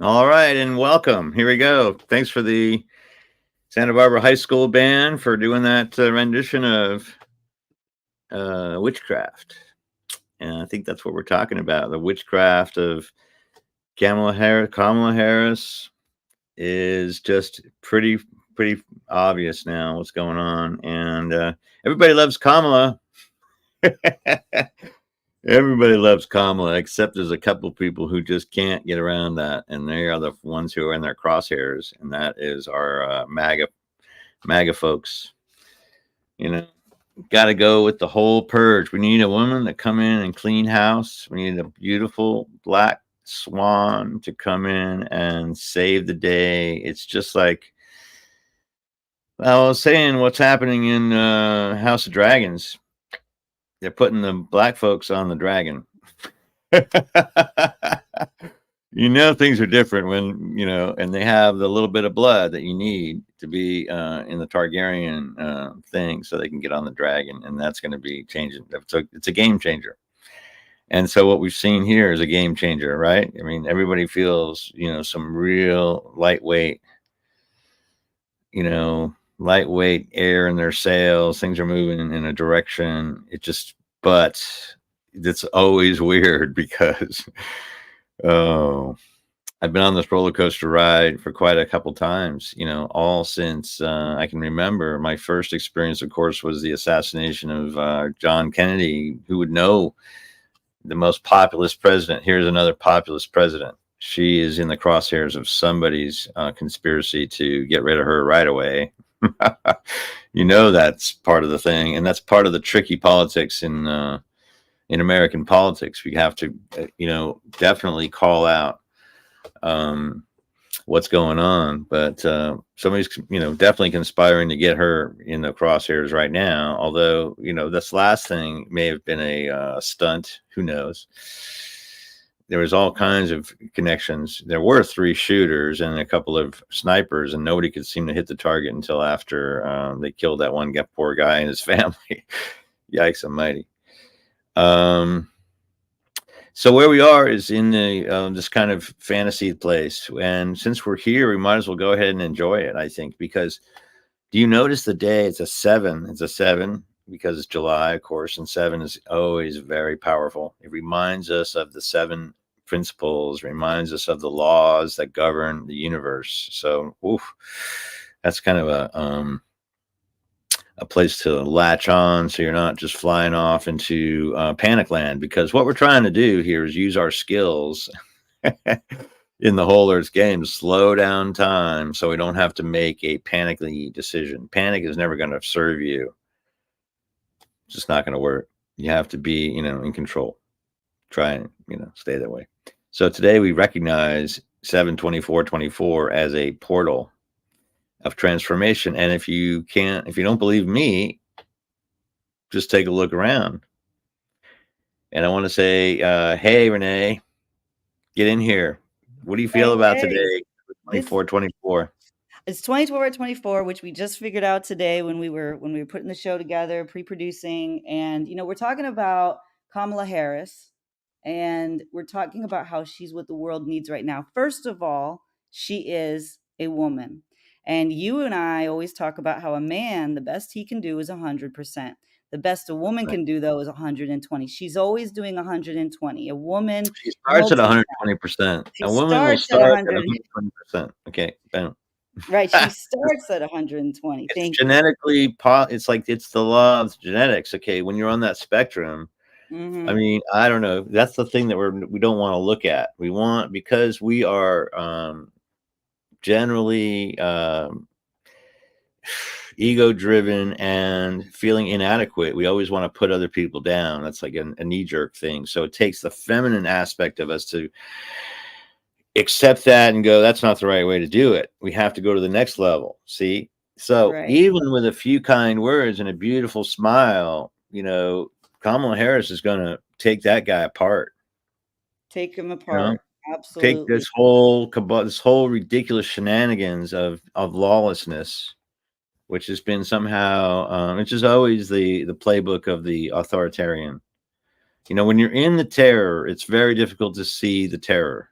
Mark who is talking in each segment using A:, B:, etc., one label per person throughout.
A: All right, and welcome. Here we go. Thanks for the Santa Barbara High School band for doing that rendition of witchcraft. And I think that's what we're talking about. The witchcraft of Kamala Harris. Kamala Harris is just pretty obvious now what's going on, and everybody loves Kamala. Everybody loves Kamala, except there's a couple people who just can't get around that, and they are the ones who are in their crosshairs, and that is our MAGA folks. You know, got to go with the whole purge. We need a woman to come in and clean house. We need a beautiful black swan to come in and save the day. It's just like I was saying, what's happening in House of Dragons. They're putting the black folks on the dragon. Things are different when, and they have the little bit of blood that you need to be in the Targaryen thing so they can get on the dragon. And that's going to be changing. It's a game changer. And so what we've seen here is a game changer, right? I mean, everybody feels, some real lightweight air in their sails. Things are moving in a direction. But it's always weird because, I've been on this roller coaster ride for quite a couple times, all since I can remember. My first experience, of course, was the assassination of John Kennedy. Who would know the most populist president? Here's another populist president. She is in the crosshairs of somebody's conspiracy to get rid of her right away. That's part of the thing, and that's part of the tricky politics in American politics. We have to, definitely call out what's going on. But somebody's, definitely conspiring to get her in the crosshairs right now. Although, this last thing may have been a stunt. Who knows? There was all kinds of connections. There were 3 shooters and a couple of snipers, and nobody could seem to hit the target until after they killed that one poor guy and his family. Yikes almighty. So where we are is in this kind of fantasy place. And since we're here, we might as well go ahead and enjoy it, I think, because do you notice the day? It's a 7. It's a 7. Because it's July, of course, and 7 is always very powerful. It reminds us of the 7 principles, reminds us of the laws that govern the universe. So, that's kind of a place to latch on, so you're not just flying off into panic land. Because what we're trying to do here is use our skills in the WholEarth game, slow down time, so we don't have to make a panicky decision. Panic is never going to serve you. It's just not going to work. You have to be, in control. Try and, stay that way. So today we recognize 7/24/24 as a portal of transformation. And if you don't believe me, just take a look around. And I want to say, hey, Renee, get in here. What do you feel about today? 24/24.
B: It's 24/24, which we just figured out today when we were putting the show together, pre-producing, and we're talking about Kamala Harris, and we're talking about how she's what the world needs right now. First of all, she is a woman, and you and I always talk about how a man, the best he can do is 100%. The best a woman can do, though, is 120. She's always doing 120. A woman,
A: she starts at 120%. A woman will start at 120%. Okay, boom.
B: Right, she starts at 120.
A: It's genetically, it's the law of genetics. Okay, when you're on that spectrum, I mean, I don't know. That's the thing that we don't want to look at. Because we are generally ego-driven and feeling inadequate. We always want to put other people down. That's like a knee-jerk thing. So it takes the feminine aspect of us to accept that and go, that's not the right way to do it. We have to go to the next level. See? So even with a few kind words and a beautiful smile, Kamala Harris is going to take that guy apart.
B: Take him apart. Absolutely.
A: Take this whole ridiculous shenanigans of lawlessness, which has been somehow, which is always the playbook of the authoritarian. When you're in the terror, it's very difficult to see the terror.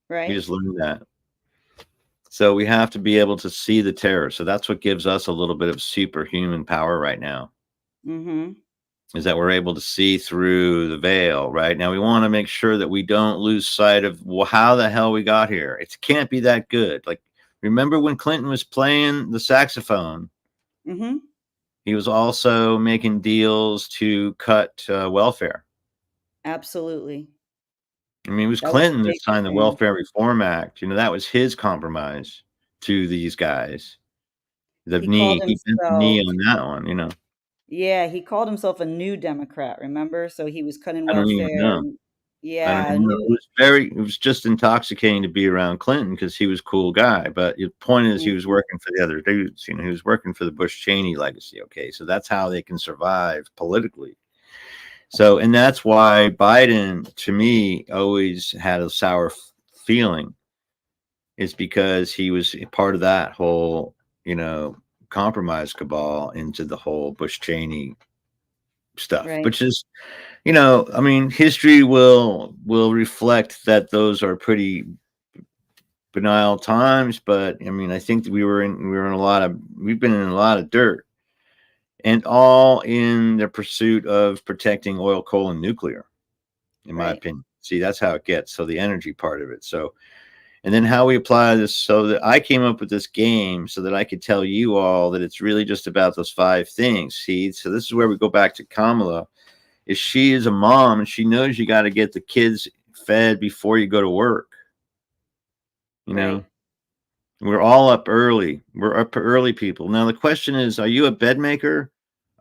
A: We
B: Right.
A: just learned that. So we have to be able to see the terror. So that's what gives us a little bit of superhuman power right now,
B: Mm-hmm.
A: is that we're able to see through the veil. Right now, we want to make sure that we don't lose sight of, well, how the hell we got here. It can't be that good. Like, remember when Clinton was playing the saxophone?
B: Mm-hmm.
A: He was also making deals to cut welfare.
B: Absolutely.
A: I mean, it was
B: That was a
A: Clinton that
B: big, big
A: signed the
B: thing.
A: Welfare Reform Act. That was his compromise to these guys. The
B: He called
A: knee, he bent the knee
B: himself,
A: on that one.
B: yeah, he called himself a new Democrat, remember? So he was cutting
A: I don't even
B: welfare
A: know.
B: and
A: I don't
B: yeah,
A: even know.
B: new
A: It was just intoxicating to be around Clinton because he was a cool guy. But the point is, he was
B: mhm,
A: working for the other dudes. He was working for the Bush Cheney legacy. Okay, so that's how they can survive politically. So, and that's why Biden, to me, always had a sour feeling, is because he was part of that whole, you know, compromise cabal into the whole Bush Cheney stuff,
B: right,
A: which is, I mean, history will reflect that those are pretty banal times, but I mean, I think that we've been in a lot of dirt, and all in the pursuit of protecting oil, coal, and nuclear, in my
B: right.
A: opinion. See, that's how it gets. So the energy part of it. So, and then how we apply this, so that I came up with this game so that I could tell you all that it's really just about those 5 things. See, so this is where we go back to Kamala. Is she is a mom and she knows you got to get the kids fed before you go to work. You
B: Right.
A: know, we're all up early. We're up early, people. Now the question is, are you a bed maker?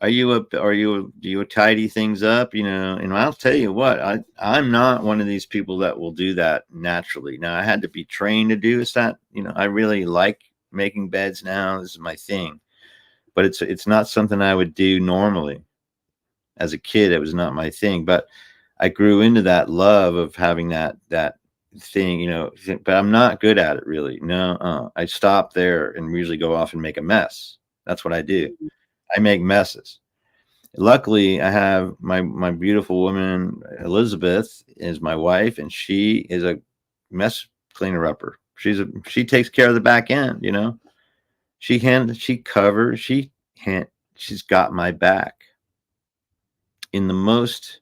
A: Do you tidy things up? And I'll tell you what, I'm not one of these people that will do that naturally. Now I had to be trained to do that. I really like making beds now. This is my thing, but it's not something I would do normally. As a kid, it was not my thing, but I grew into that love of having that thing, but I'm not good at it really. No, I stop there and usually go off and make a mess. That's what I do.
B: Mhm.
A: I make messes. Luckily, I have my beautiful woman Elizabeth is my wife, and she is a mess cleaner upper. She takes care of the back end. She covers. She's got my back in the most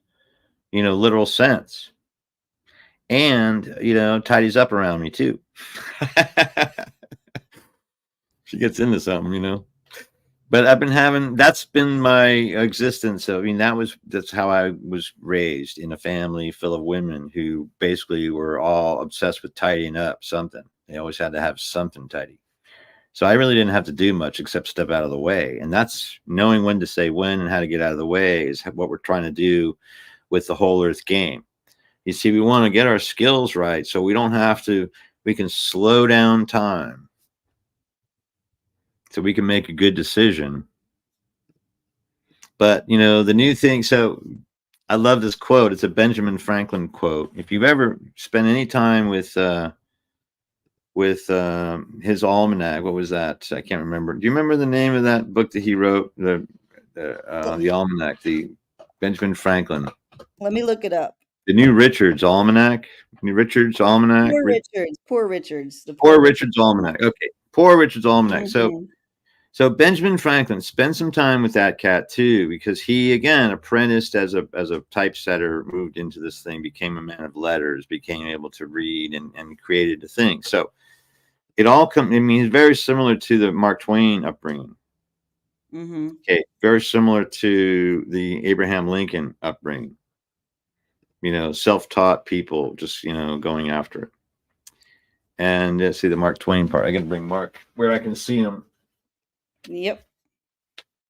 A: literal sense, and tidies up around me too. She gets into something. But I've been having that's been my existence. So, I mean, that's how I was raised, in a family full of women who basically were all obsessed with tidying up something. They always had to have something tidy. So I really didn't have to do much except step out of the way. And that's knowing when to say when and how to get out of the way is what we're trying to do with the WholEarth game. You see, we want to get our skills right so we can slow down time so we can make a good decision. But, the new thing, so I love this quote. It's a Benjamin Franklin quote. If you've ever spent any time with his almanac, what was that? I can't remember. Do you remember the name of that book that he wrote? The almanac, the Benjamin Franklin,
B: Let me look it up.
A: the New Richard's Almanac, New Richard's Almanac,
B: Poor Richards, the Poor
A: Poor
B: Richards
A: Richard's
B: almanac.
A: Almanac. Okay, Poor Richard's Almanac. So
B: Mhm.
A: So Benjamin Franklin, spent some time with that cat too, because he again apprenticed as a typesetter, moved into this thing, became a man of letters, became able to read and created a thing. So it all comes. I mean, he's very similar to the Mark Twain upbringing.
B: Mhm.
A: Okay, very similar to the Abraham Lincoln upbringing. Self-taught people, just going after it. And let's see the Mark Twain part. I got to bring Mark where I can see him.
B: Yep.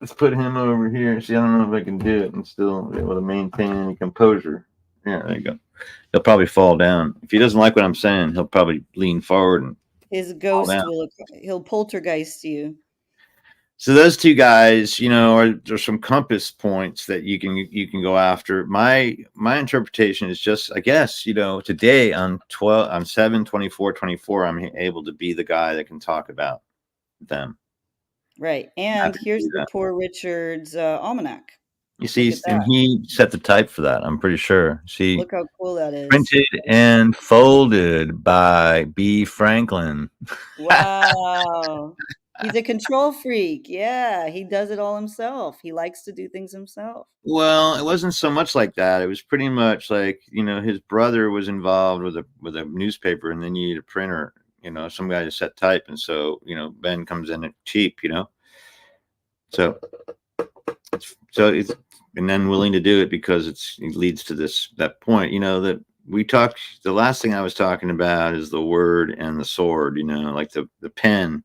A: Let's put him over here. See, I don't know if I can do it and still be able to maintain any composure. Yeah, there you go. He'll probably fall down. If he doesn't like what I'm saying, he'll probably lean forward and
B: His
A: fall
B: ghost
A: down.
B: will he'll poltergeist you.
A: So those two guys, are some compass points that you can go after. My interpretation is just, I guess, today on 7/24/24, I'm able to be the guy that can talk about them.
B: Right.
A: I'm
B: And
A: happy to
B: here's
A: do
B: the
A: that.
B: Poor Richards almanac.
A: You
B: Look
A: see,
B: at
A: and
B: that.
A: he set the type for that. I'm pretty sure. See,
B: Look how cool that is.
A: printed and folded by B. Franklin.
B: Wow. He's a control freak. Yeah, he does it all himself. He likes to do things himself.
A: Well, it wasn't so much like that. It was pretty much like, his brother was involved with a newspaper, and then you need a printer, some guy to set type, and so Ben comes in at cheap, so it's and then willing to do it because it leads to that point, that we talked. The last thing I was talking about is the word and the sword, like the pen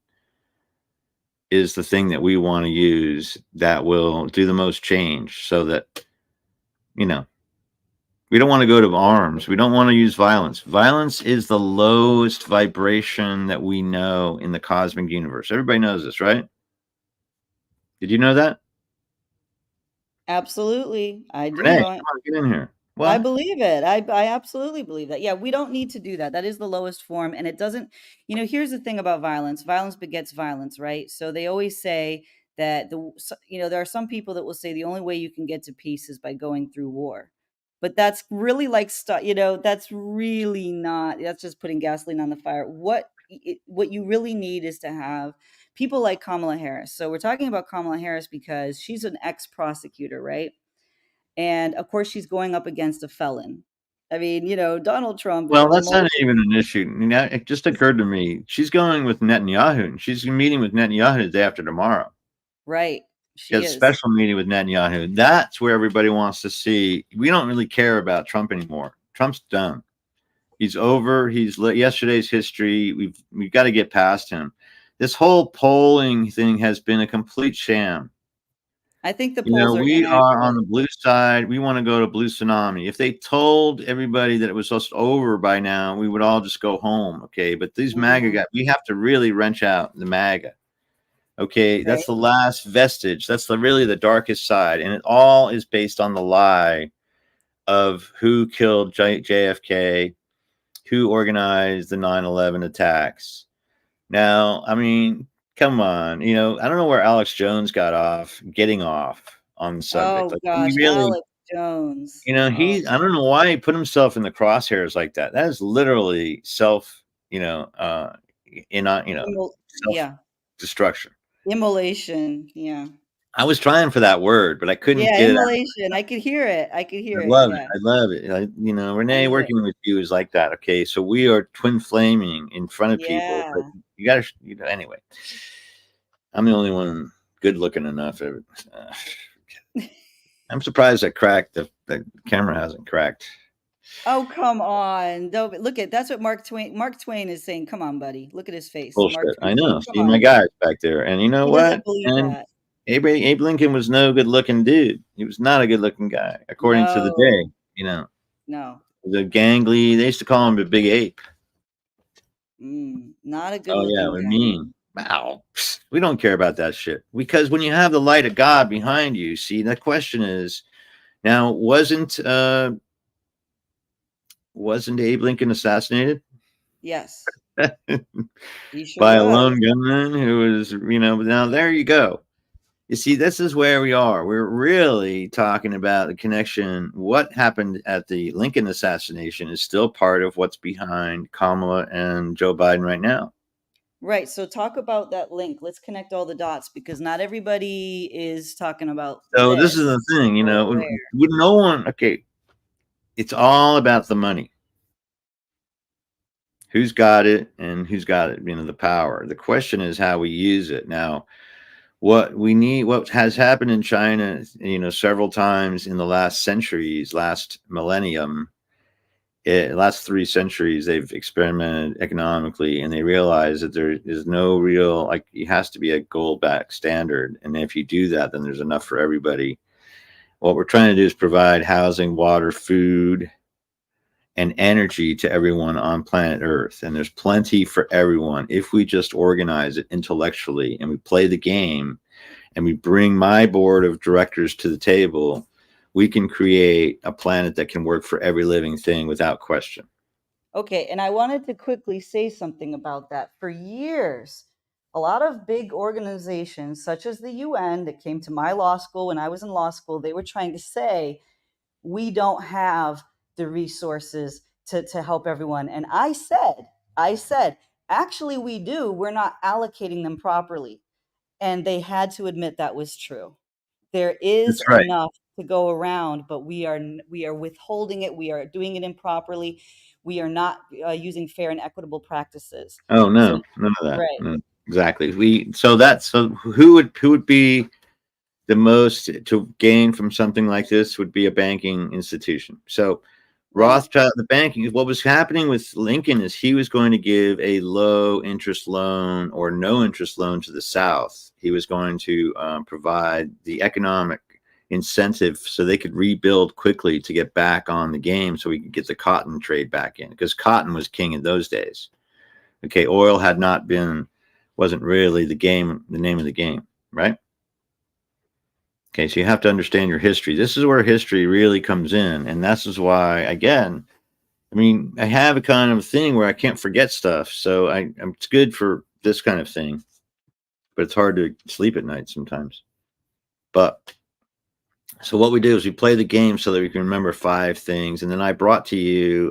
A: is the thing that we want to use that will do the most change, so that you know we don't want to go to arms. We don't want to use violence. Violence is the lowest vibration that we know in the cosmic universe. Everybody knows this, right? Did you know that?
B: Absolutely. I do
A: Renee,
B: know it.
A: come on, get in here.
B: I
A: What?
B: believe it. I absolutely believe that. Yeah, we don't need to do that. That is the lowest form, and it doesn't. Here's the thing about violence. Violence begets violence, right? So they always say that there are some people that will say the only way you can get to peace is by going through war. But that's really like that's really not. That's just putting gasoline on the fire. What you really need is to have people like Kamala Harris. So we're talking about Kamala Harris because she's an ex-prosecutor, right? And of course, she's going up against a felon. I mean, Donald Trump is
A: Well,
B: the
A: that's not
B: most
A: even an issue. It just occurred to me. She's going with Netanyahu, and she's meeting with Netanyahu the day after tomorrow.
B: right.
A: She
B: She
A: has a
B: is.
A: special meeting with Netanyahu. That's where everybody wants to see. We don't really care about Trump anymore. Trump's done. He's over. He's yesterday's history. We've got to get past him. This whole polling thing has been a complete sham.
B: I think the polls are
A: We are on
B: inaccurate.
A: the blue side. We want to go to blue tsunami. If they told everybody that it was just over by now, we would all just go home. Okay. But these MAGA
B: Mhm.
A: guys, we have to really wrench out the MAGA. Okay.
B: Right.
A: That's the last vestige. That's really the darkest side. And it all is based on the lie of who killed JFK, who organized the 9/11 attacks. Now, I mean, come on. I don't know where Alex Jones getting off on the subject.
B: Oh
A: Like, he
B: gosh,
A: really,
B: Alex Jones. Oh,
A: I don't know why he put himself in the crosshairs like that. That is literally self, self
B: yeah.
A: destruction.
B: Immolation. Yeah.
A: I was trying for that word, but I couldn't
B: Yeah,
A: get it.
B: immolation. I could hear it. I could
A: I
B: hear it.
A: love it.
B: Yeah.
A: I love it.
B: I
A: Renee,
B: knew it.
A: working with you is like that. Okay. So we are twin flaming in front of people, but
B: Yeah.
A: you got to, anyway, I'm the only one good looking enough. I'm surprised that the camera hasn't cracked.
B: Oh, come on. Don't look at that's what Mark Twain is saying. Come on, buddy. Look at his face. Mark
A: Bullshit. I
B: Twain's saying,
A: know.
B: come
A: See my
B: on.
A: guys back there. And you know
B: He
A: what?
B: doesn't believe
A: And
B: that.
A: Abe Lincoln was no good looking dude. He was not a good looking guy, according to the day.
B: No.
A: You know,
B: No.
A: the gangly, they used to call him a big ape.
B: Not a
A: Oh, yeah.
B: good-looking
A: We're
B: guy.
A: mean. Wow. We don't care about that shit. Because when you have the light of God behind you, see, the question is now, wasn't Abe Lincoln assassinated?
B: Yes, he sure
A: By a
B: was.
A: lone gunman who was, now there you go. You see, this is where we are. We're really talking about the connection. What happened at the Lincoln assassination is still part of what's behind Kamala and Joe Biden right now.
B: Right, so talk about that link. Let's connect all the dots because not everybody is talking about
A: So this is the
B: this
A: thing,
B: or aware.
A: would no one, okay, it's all about the money. Who's got it and who's got it, the power. The question is how we use it. Now, what has happened in China, several times in the last centuries, last millennium, last 3 centuries, they've experimented economically, and they realize that there is no real, like, it has to be a gold-backed standard. And if you do that, then there's enough for everybody. What we're trying to do is provide housing, water, food, and energy to everyone on planet Earth. And there's plenty for everyone if we just organize it intellectually and we play the game and we bring my board of directors to the table. We can create a planet that can work for every living thing without question.
B: Okay, and I wanted to quickly say something about that. For years, a lot of big organizations, such as the UN, that came to my law school when I was in law school, they were trying to say, we don't have the resources to help everyone. And I said, actually, we do. We're not allocating them properly. And they had to admit that was true. There is
A: That's right.
B: enough to go around, but we are withholding it. We are doing it improperly. We are not using fair and equitable practices.
A: Oh
B: So,
A: no, none of that.
B: right.
A: No, exactly. So who would be the most to gain from something like this would be a banking institution. So
B: Right.
A: Rothschild, the banking, what was happening with Lincoln is he was going to give a low interest loan or no interest loan to the South. He was going to provide the economic incentive so they could rebuild quickly to get back on the game so we could get the cotton trade back in, because cotton was king in those days. Okay, oil had not been, wasn't really the name of the game, right? Okay, so you have to understand your history. This is where history really comes in. And this is why, again, I mean, I have a kind of thing where I can't forget stuff. So it's good for this kind of thing, but it's hard to sleep at night sometimes. But so what we do is we play the game so that we can remember 5 things. And then I brought to you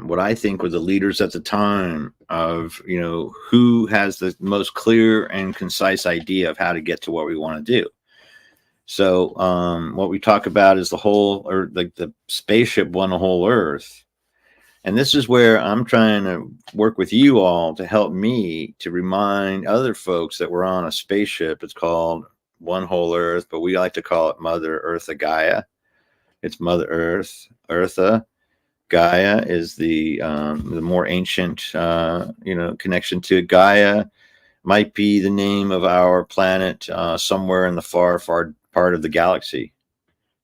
A: what I think were the leaders at the time of, who has the most clear and concise idea of how to get to what we want to do. So what we talk about is the whole, or like the spaceship won a whole Earth. And this is where I'm trying to work with you all to help me to remind other folks that we're on a spaceship. It's called One Whole Earth, but we like to call it Mother Eartha Gaia. It's Mother Earth. Eartha Gaia is the more ancient, connection to it. Gaia might be the name of our planet somewhere in the far, far part of the galaxy.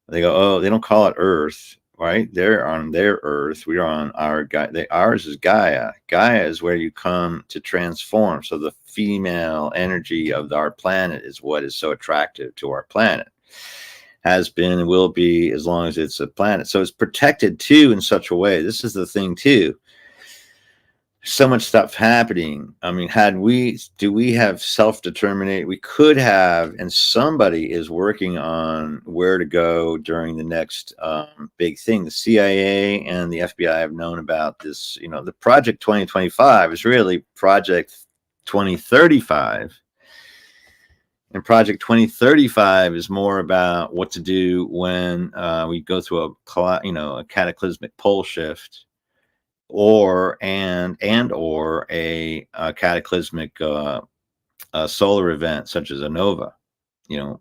A: They go, oh, they don't call it Earth, right? They're on their Earth. We're on our Gaia. Ours is Gaia. Gaia is where you come to transform. So the female energy of our planet is what is so attractive to our planet. Has been and will be as long as it's a planet. So it's protected too in such a way. This is the thing too. So much stuff happening. I mean, do we have self-determinate? We could have, and somebody is working on where to go during the next big thing. The CIA and the FBI have known about this. The Project 2025 is really Project 2035. And Project 2035 is more about what to do when we go through a cataclysmic pole shift, or a cataclysmic solar event such as a nova, a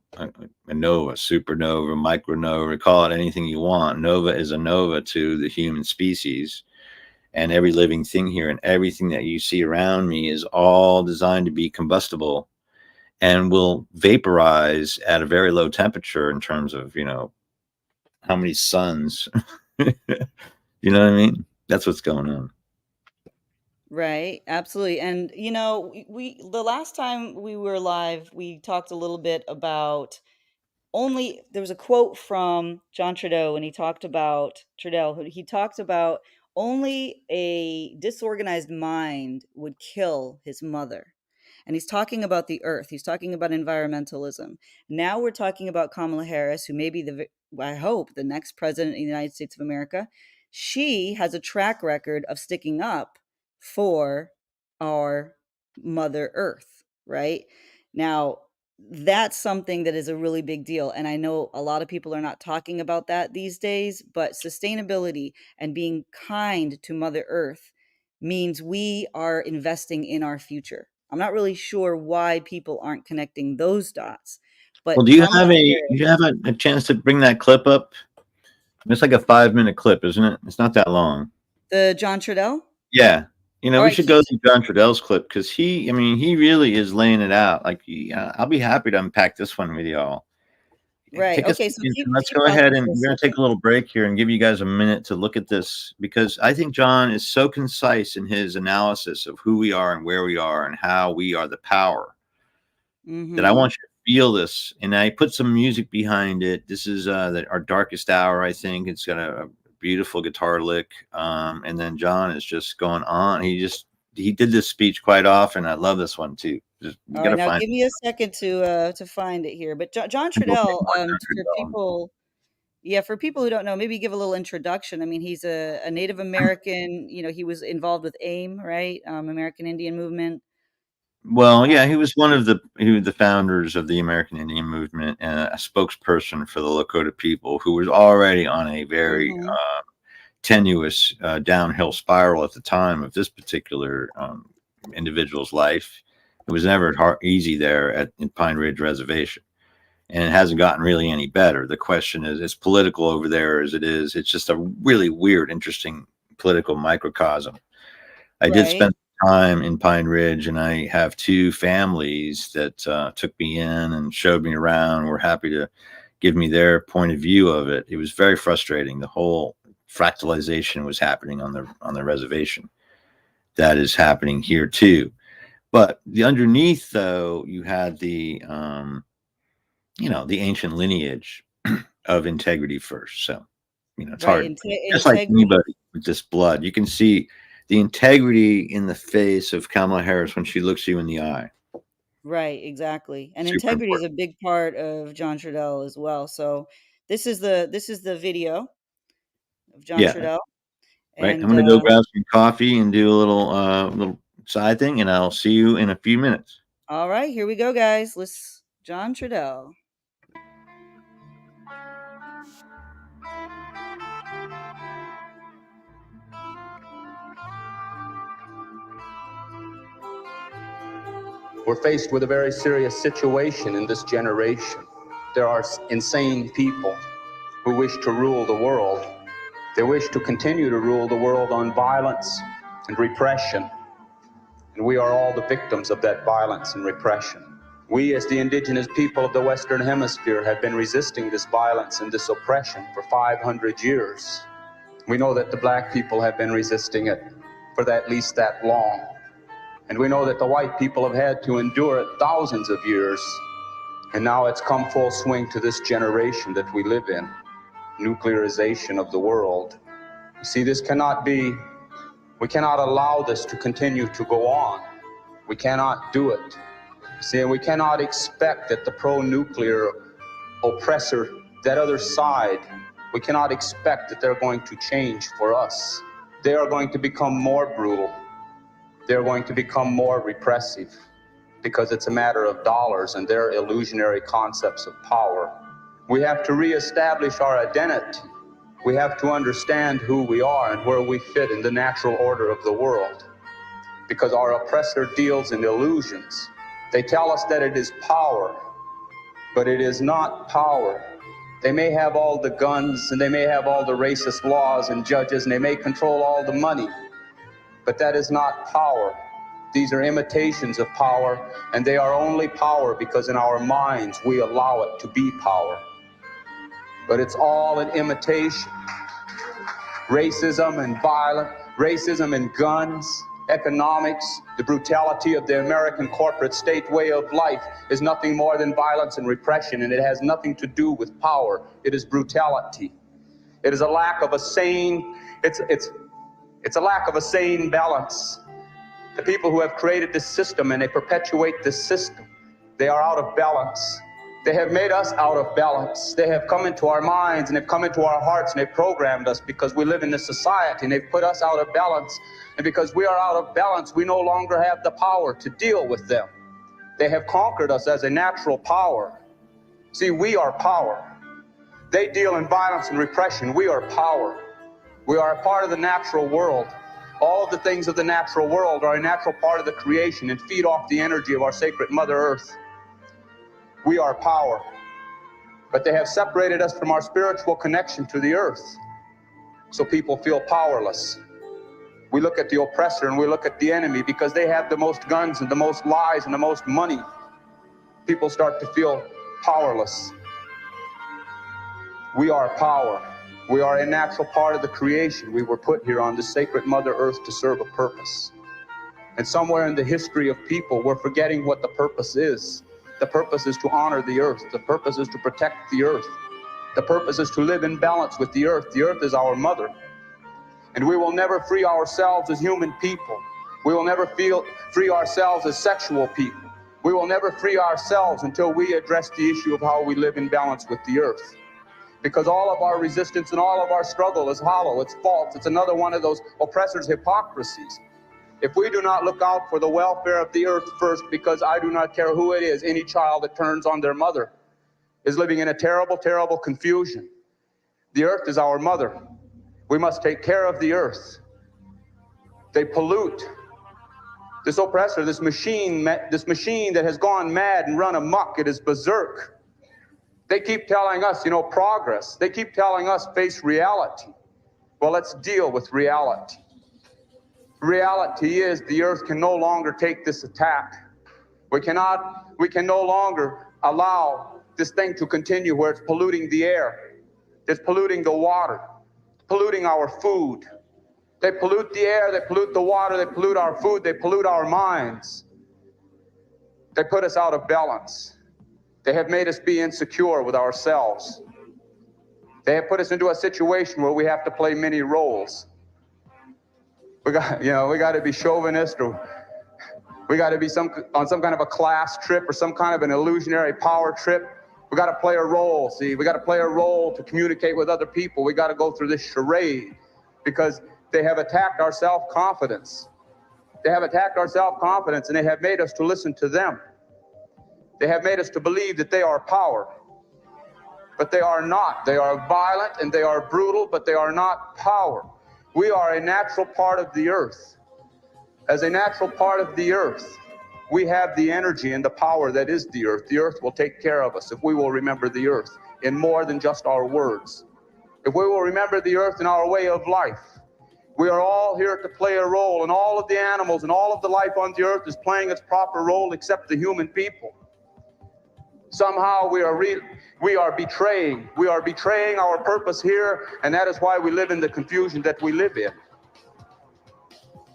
A: nova, supernova, micronova, call it anything you want. Nova is a nova to the human species and every living thing here, and everything that you see around me is all designed to be combustible and will vaporize at a very low temperature in terms of, how many suns. You know what I mean? That's what's going on.
B: Right, absolutely. And we the last time we were live, we talked a little bit about only there was a quote from John Trudeau, and he talked about he talked about only a disorganized mind would kill his mother. And he's talking about the earth. He's talking about environmentalism. Now we're talking about Kamala Harris, who may be I hope, the next president of the United States of America. She has a track record of sticking up for our Mother Earth, right? Now, that's something that is a really big deal. And I know a lot of people are not talking about that these days, but sustainability and being kind to Mother Earth means we are investing in our future. I'm not really sure why people aren't connecting those dots,
A: Well,
B: but
A: do you
B: Kamala
A: have
B: Harris,
A: a chance to bring that clip up? It's like a 5-minute clip, isn't it? It's not that long.
B: the John Trudeau.
A: Yeah.
B: All
A: We
B: right,
A: should go through John Trudell's clip because he really is laying it out. Like, I'll be happy to unpack this one with y'all.
B: right.
A: Take us,
B: Okay, so
A: and
B: keep
A: let's
B: keep
A: go ahead,
B: talking
A: and
B: for a
A: we're going to take
B: second.
A: a little break here and give you guys a minute to look at this, because I think John is so concise in his analysis of who we are and where we are and how we are the power, that I
B: Mm-hmm.
A: want you to feel this. And I put some music behind it. This is our darkest hour, I think. It's got a beautiful guitar lick. And then John is just going on. He just he did this speech quite often. I love this one too. Just you
B: All
A: got
B: right,
A: to
B: now
A: find
B: give me a second to find it here. But John
A: it.
B: Trudell, for people, yeah, for people who don't know, maybe give a little introduction. I mean, he's a Native American. You know, he was involved with AIM, right? American Indian Movement.
A: Well, yeah, he was the founders of the American Indian Movement and a spokesperson for the Lakota people, who was already on a very
B: Mhm.
A: tenuous downhill spiral at the time of this particular individual's life. It was never easy there in Pine Ridge Reservation, and it hasn't gotten really any better. The question is, it's political over there as it is. It's just a really weird, interesting political microcosm. I did
B: Right.
A: spend time in Pine Ridge, and I have two families that took me in and showed me around. Were happy to give me their point of view of it. It was very frustrating. The whole fractalization was happening on the reservation. That is happening here too. But the underneath, though, you had the the ancient lineage of integrity first. So it's
B: Right.
A: hard. Just like
B: Integrity.
A: anybody with this blood, you can see the integrity in the face of Kamala Harris when she looks you in the eye.
B: Right, exactly. And
A: Super
B: integrity is
A: important.
B: a big part of John Trudell as well. So this is the video of John
A: Yeah,
B: Trudell.
A: right. I'm
B: And
A: gonna go grab some coffee and do a little side thing, and I'll see you in a few minutes.
B: all right, here we go, guys. Let's John Trudell.
C: We're faced with a very serious situation in this generation. There are insane people who wish to rule the world. They wish to continue to rule the world on violence and repression. And we are all the victims of that violence and repression. We, as the indigenous people of the Western Hemisphere, have been resisting this violence and this oppression for 500 years. We know that the black people have been resisting it for at least that long. And we know that the white people have had to endure it thousands of years. And now it's come full swing to this generation that we live in. Nuclearization of the world. You see, this cannot be, we cannot allow this to continue to go on. We cannot do it. See, and we cannot expect that the pro-nuclear oppressor, that other side, we cannot expect that they're going to change for us. They are going to become more brutal. They're going to become more repressive because it's a matter of dollars and their illusionary concepts of power. We have to reestablish our identity. We have to understand who we are and where we fit in the natural order of the world, because our oppressor deals in illusions. They tell us that it is power, but it is not power. They may have all the guns and they may have all the racist laws and judges and they may control all the money, but that is not power. These are imitations of power, and they are only power because in our minds we allow it to be power. But it's all an imitation. Racism and violence, racism and guns, economics, the brutality of the American corporate state way of life is nothing more than violence and repression, and it has nothing to do with power. It is brutality. It is a lack of a sane, it's a lack of a sane balance. The people who have created this system and they perpetuate this system, they are out of balance. They have made us out of balance. They have come into our minds and they've come into our hearts and they've programmed us because we live in this society, and they've put us out of balance. And because we are out of balance, we no longer have the power to deal with them. They have conquered us as a natural power. See, we are power. They deal in violence and repression. We are power. We are a part of the natural world. All of the things of the natural world are a natural part of the creation and feed off the energy of our sacred Mother Earth. We are power. But they have separated us from our spiritual connection to the earth, so people feel powerless. We look at the oppressor and we look at the enemy because they have the most guns and the most lies and the most money. People start to feel powerless. We are power. We are a natural part of the creation. We were put here on the sacred Mother Earth to serve a purpose. And somewhere in the history of people, we're forgetting what the purpose is. The purpose is to honor the earth. The purpose is to protect the earth. The purpose is to live in balance with the earth. The earth is our mother. And we will never free ourselves as human people We will never free ourselves as sexual people. We will never free ourselves until we address the issue of how we live in balance with the earth. Because all of our resistance and all of our struggle is hollow, it's false, it's another one of those oppressors' hypocrisies. If we do not look out for the welfare of the earth first, because I do not care who it is, any child that turns on their mother is living in a terrible, terrible confusion. The earth is our mother. We must take care of the earth. They pollute. This oppressor, this machine that has gone mad and run amok, it is berserk. They keep telling us, progress. They keep telling us face reality. Well, let's deal with reality. Reality is the earth can no longer take this attack. We can no longer allow this thing to continue where it's polluting the air, it's polluting the water, polluting our food. They pollute the air, they pollute the water, they pollute our food, they pollute our minds. They put us out of balance. They have made us be insecure with ourselves. They have put us into a situation where we have to play many roles. We got to be chauvinist, or we got to be on some kind of a class trip or some kind of an illusionary power trip. We got to play a role. See, we got to play a role to communicate with other people. We got to go through this charade because they have attacked our self-confidence. They have attacked our self-confidence, and they have made us to listen to them. They have made us to believe that they are power, but they are not. They are violent and they are brutal, but they are not power. We are a natural part of the earth. As a natural part of the earth, we have the energy and the power that is the earth. The earth will take care of us if we will remember the earth in more than just our words. If we will remember the earth in our way of life, we are all here to play a role, and all of the animals and all of the life on the earth is playing its proper role except the human people. Somehow we are betraying our purpose here, and that is why we live in the confusion that we live in.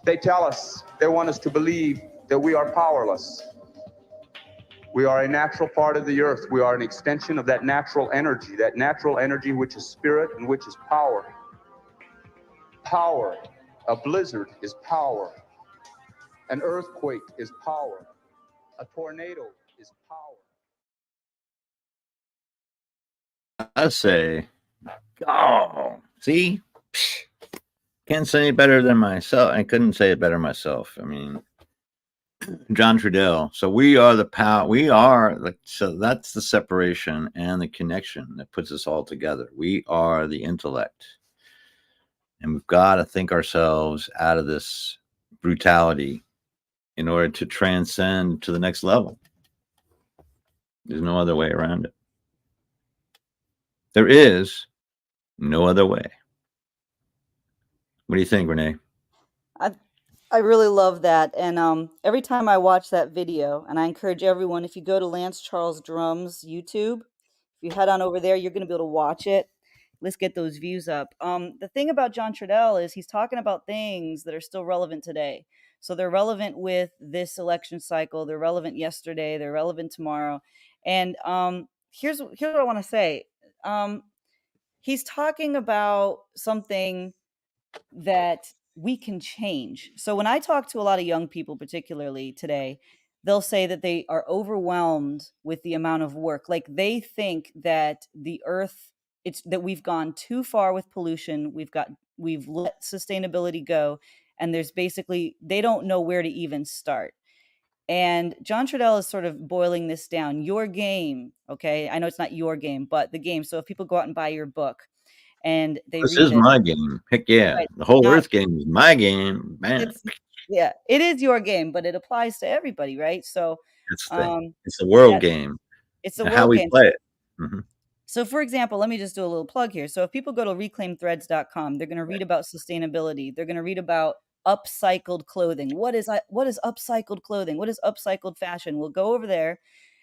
C: They tell us, they want us to believe that we are powerless. We are a natural part of the earth. We are an extension of that natural energy which is spirit and which is power. Power. A blizzard is power. An earthquake is power. A tornado is power.
A: I say, oh, see, can't say it better than myself. I couldn't say it better myself. I mean, John Trudell. So we are the power. So that's the separation and the connection that puts us all together. We are the intellect, and we've got to think ourselves out of this brutality in order to transcend to the next level. There's no other way around it. There is no other way. What do you think, Renee?
B: I really love that. And every time I watch that video, and I encourage everyone, if you go to Lance Charles Drum's YouTube, if you head on over there, you're going to be able to watch it. Let's get those views up. The thing about John Trudell is he's talking about things that are still relevant today. So they're relevant with this election cycle. They're relevant yesterday. They're relevant tomorrow. And here's what I want to say. He's talking about something that we can change. So when I talk to a lot of young people, particularly today, they'll say that they are overwhelmed with the amount of work. Like they think that the earth, it's that we've gone too far with pollution. We've let sustainability go. And there's basically, they don't know where to even start. And John Trudell is sort of boiling this down. Your game, okay? I know it's not your game, but the game. So if people go out and buy your book, and they
A: This
B: read
A: is
B: it.
A: my game. Heck yeah.
B: Right.
A: The whole Earth game is my game. Man.
B: It is your game, but it applies to everybody, right? So
A: it's the world game.
B: It's the
A: and
B: world
A: how we
B: game.
A: play it. Mm-hmm.
B: So for example, let me just do a little plug here. So if people go to reclaimthreads.com, they're going to read about sustainability. They're going to read about upcycled clothing. What is upcycled clothing? What is upcycled fashion? We'll go over there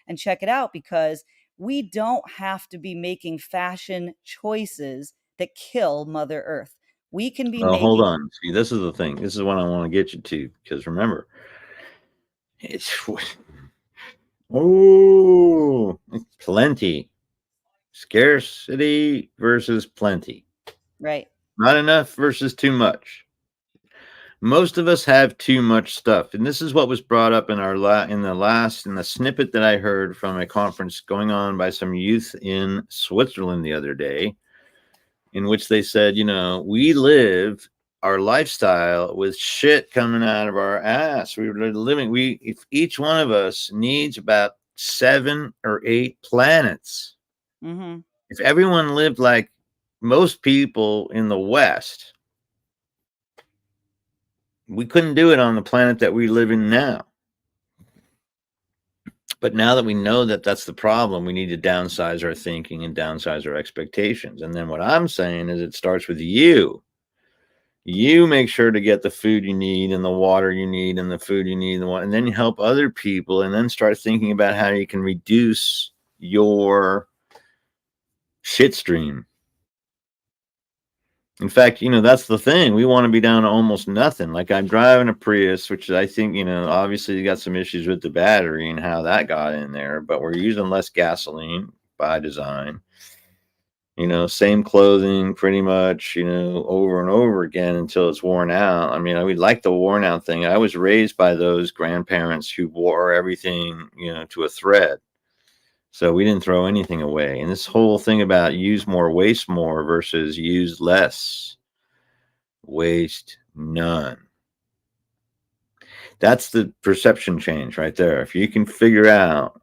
B: and check it out, because we don't have to be making fashion choices that kill Mother Earth. We can be making...
A: Hold on. See, this is the thing. This is what I want to get you to, because remember, it's plenty. Scarcity versus plenty.
B: Right.
A: Not enough versus too much. Most of us have too much stuff, and this is what was brought up in our in the snippet that I heard from a conference going on by some youth in Switzerland the other day, in which they said, we live our lifestyle with shit coming out of our ass. If each one of us needs about 7 or 8 planets.
B: Mm-hmm.
A: If everyone lived like most people in the West, we couldn't do it on the planet that we live in now. But now that we know that that's the problem, we need to downsize our thinking and downsize our expectations. And then what I'm saying is it starts with you. You make sure to get the food you need and the water you need and the food you need and then you help other people, and then start thinking about how you can reduce your shit stream. In fact, that's the thing. We want to be down to almost nothing. Like, I'm driving a Prius, which I think, obviously you got some issues with the battery and how that got in there, but we're using less gasoline by design. Same clothing pretty much, over and over again until it's worn out. I mean, I would like the worn out thing. I was raised by those grandparents who wore everything, to a thread. So we didn't throw anything away. And this whole thing about use more, waste more versus use less, waste none. That's the perception change right there. If you can figure out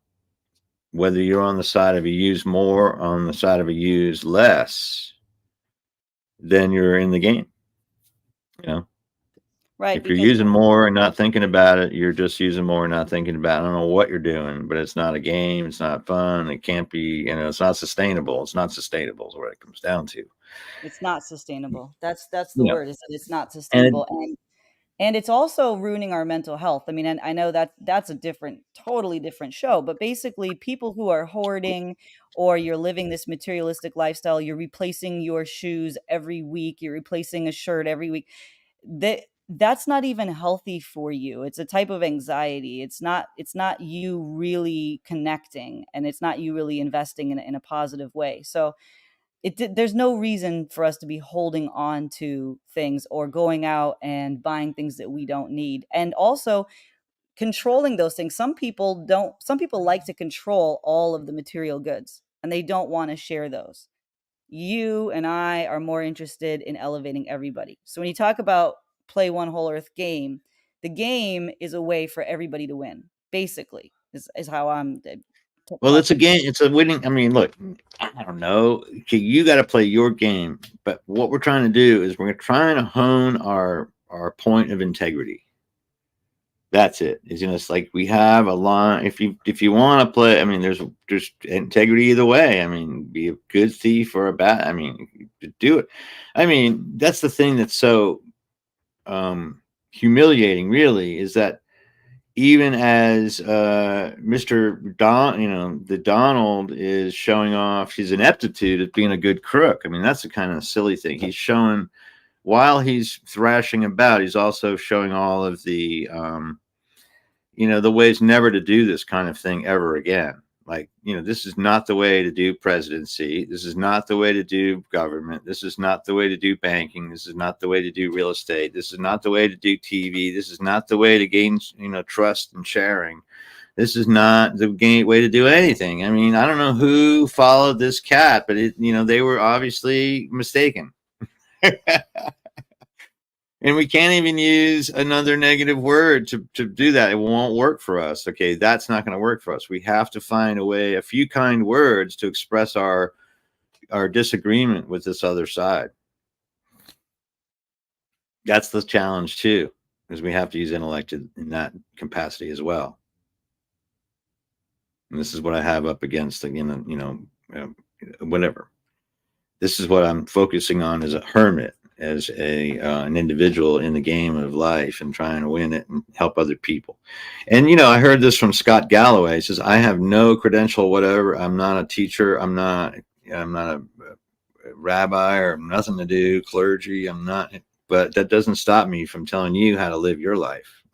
A: whether you're on the side of a use more, on the side of a use less, then you're in the game.
B: Right.
A: If you're using more and not thinking about it, you're just using more and not thinking about it. I don't know what you're doing, but it's not a game. It's not fun. It can't be, it's not sustainable. It's not sustainable is what it comes down to.
B: It's not sustainable. That's the word, is that it's not sustainable. And it's also ruining our mental health. I mean, and I know that's a totally different show, but basically people who are hoarding, or you're living this materialistic lifestyle, you're replacing your shoes every week, you're replacing a shirt every week. That's not even healthy for you. It's a type of anxiety. It's not you really connecting, and it's not you really investing in a positive way. So there's no reason for us to be holding on to things or going out and buying things that we don't need, and also controlling those things. Some people like to control all of the material goods, and they don't want to share those. You and I are more interested in elevating everybody. So when you talk about play one WholEarth game, the game is a way for everybody to win, basically, is how I'm
A: well, it's a game. It's a winning. I mean, look, I don't know. Okay, you got to play your game. But what we're trying to do is we're trying to hone our point of integrity. That's it. It's like we have a line. If you want to play, I mean, there's integrity either way. I mean, be a good thief or a bad. I mean, do it. I mean, that's the thing that's so humiliating, really, is that even as Mr. the Donald is showing off his ineptitude at being a good crook. I mean, that's the kind of silly thing. He's showing, while he's thrashing about, he's also showing all of the, the ways never to do this kind of thing ever again. Like, this is not the way to do presidency. This is not the way to do government. This is not the way to do banking. This is not the way to do real estate. This is not the way to do TV. This is not the way to gain, trust and sharing. This is not the way to do anything. I mean, I don't know who followed this cat, but they were obviously mistaken. And we can't even use another negative word to do that. It won't work for us. Okay, that's not going to work for us. We have to find a few kind words to express our disagreement with this other side. That's the challenge too, because we have to use intellect in that capacity as well. And this is what I have up against, whatever. This is what I'm focusing on as a hermit, as an individual in the game of life, and trying to win it and help other people. And, I heard this from Scott Galloway. He says, I have no credential, whatever. I'm not a teacher. I'm not a rabbi, or nothing to do, clergy. I'm not, but that doesn't stop me from telling you how to live your life.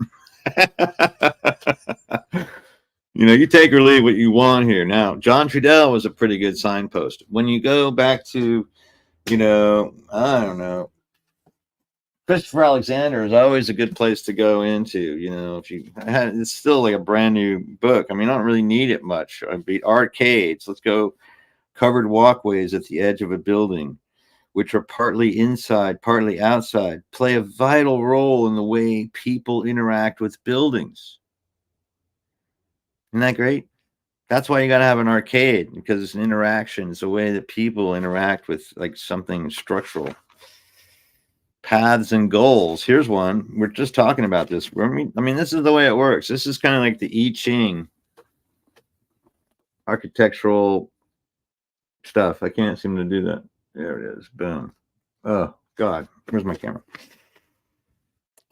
A: You take or leave what you want here. Now, John Trudell was a pretty good signpost. When you go back to, I don't know, Christopher Alexander is always a good place to go into. You know, if you had, it's still like a brand new book. I mean, I don't really need it much. I'd be arcades. Let's go covered walkways at the edge of a building, which are partly inside, partly outside, play a vital role in the way people interact with buildings. Isn't that great? That's why you got to have an arcade, because it's an interaction. It's a way that people interact with like something structural. Paths and goals. Here's one. We're just talking about this. I mean, this is the way it works. This is kind of like the I Ching architectural stuff. I can't seem to do that. There it is. Boom. Oh, God. Where's my camera?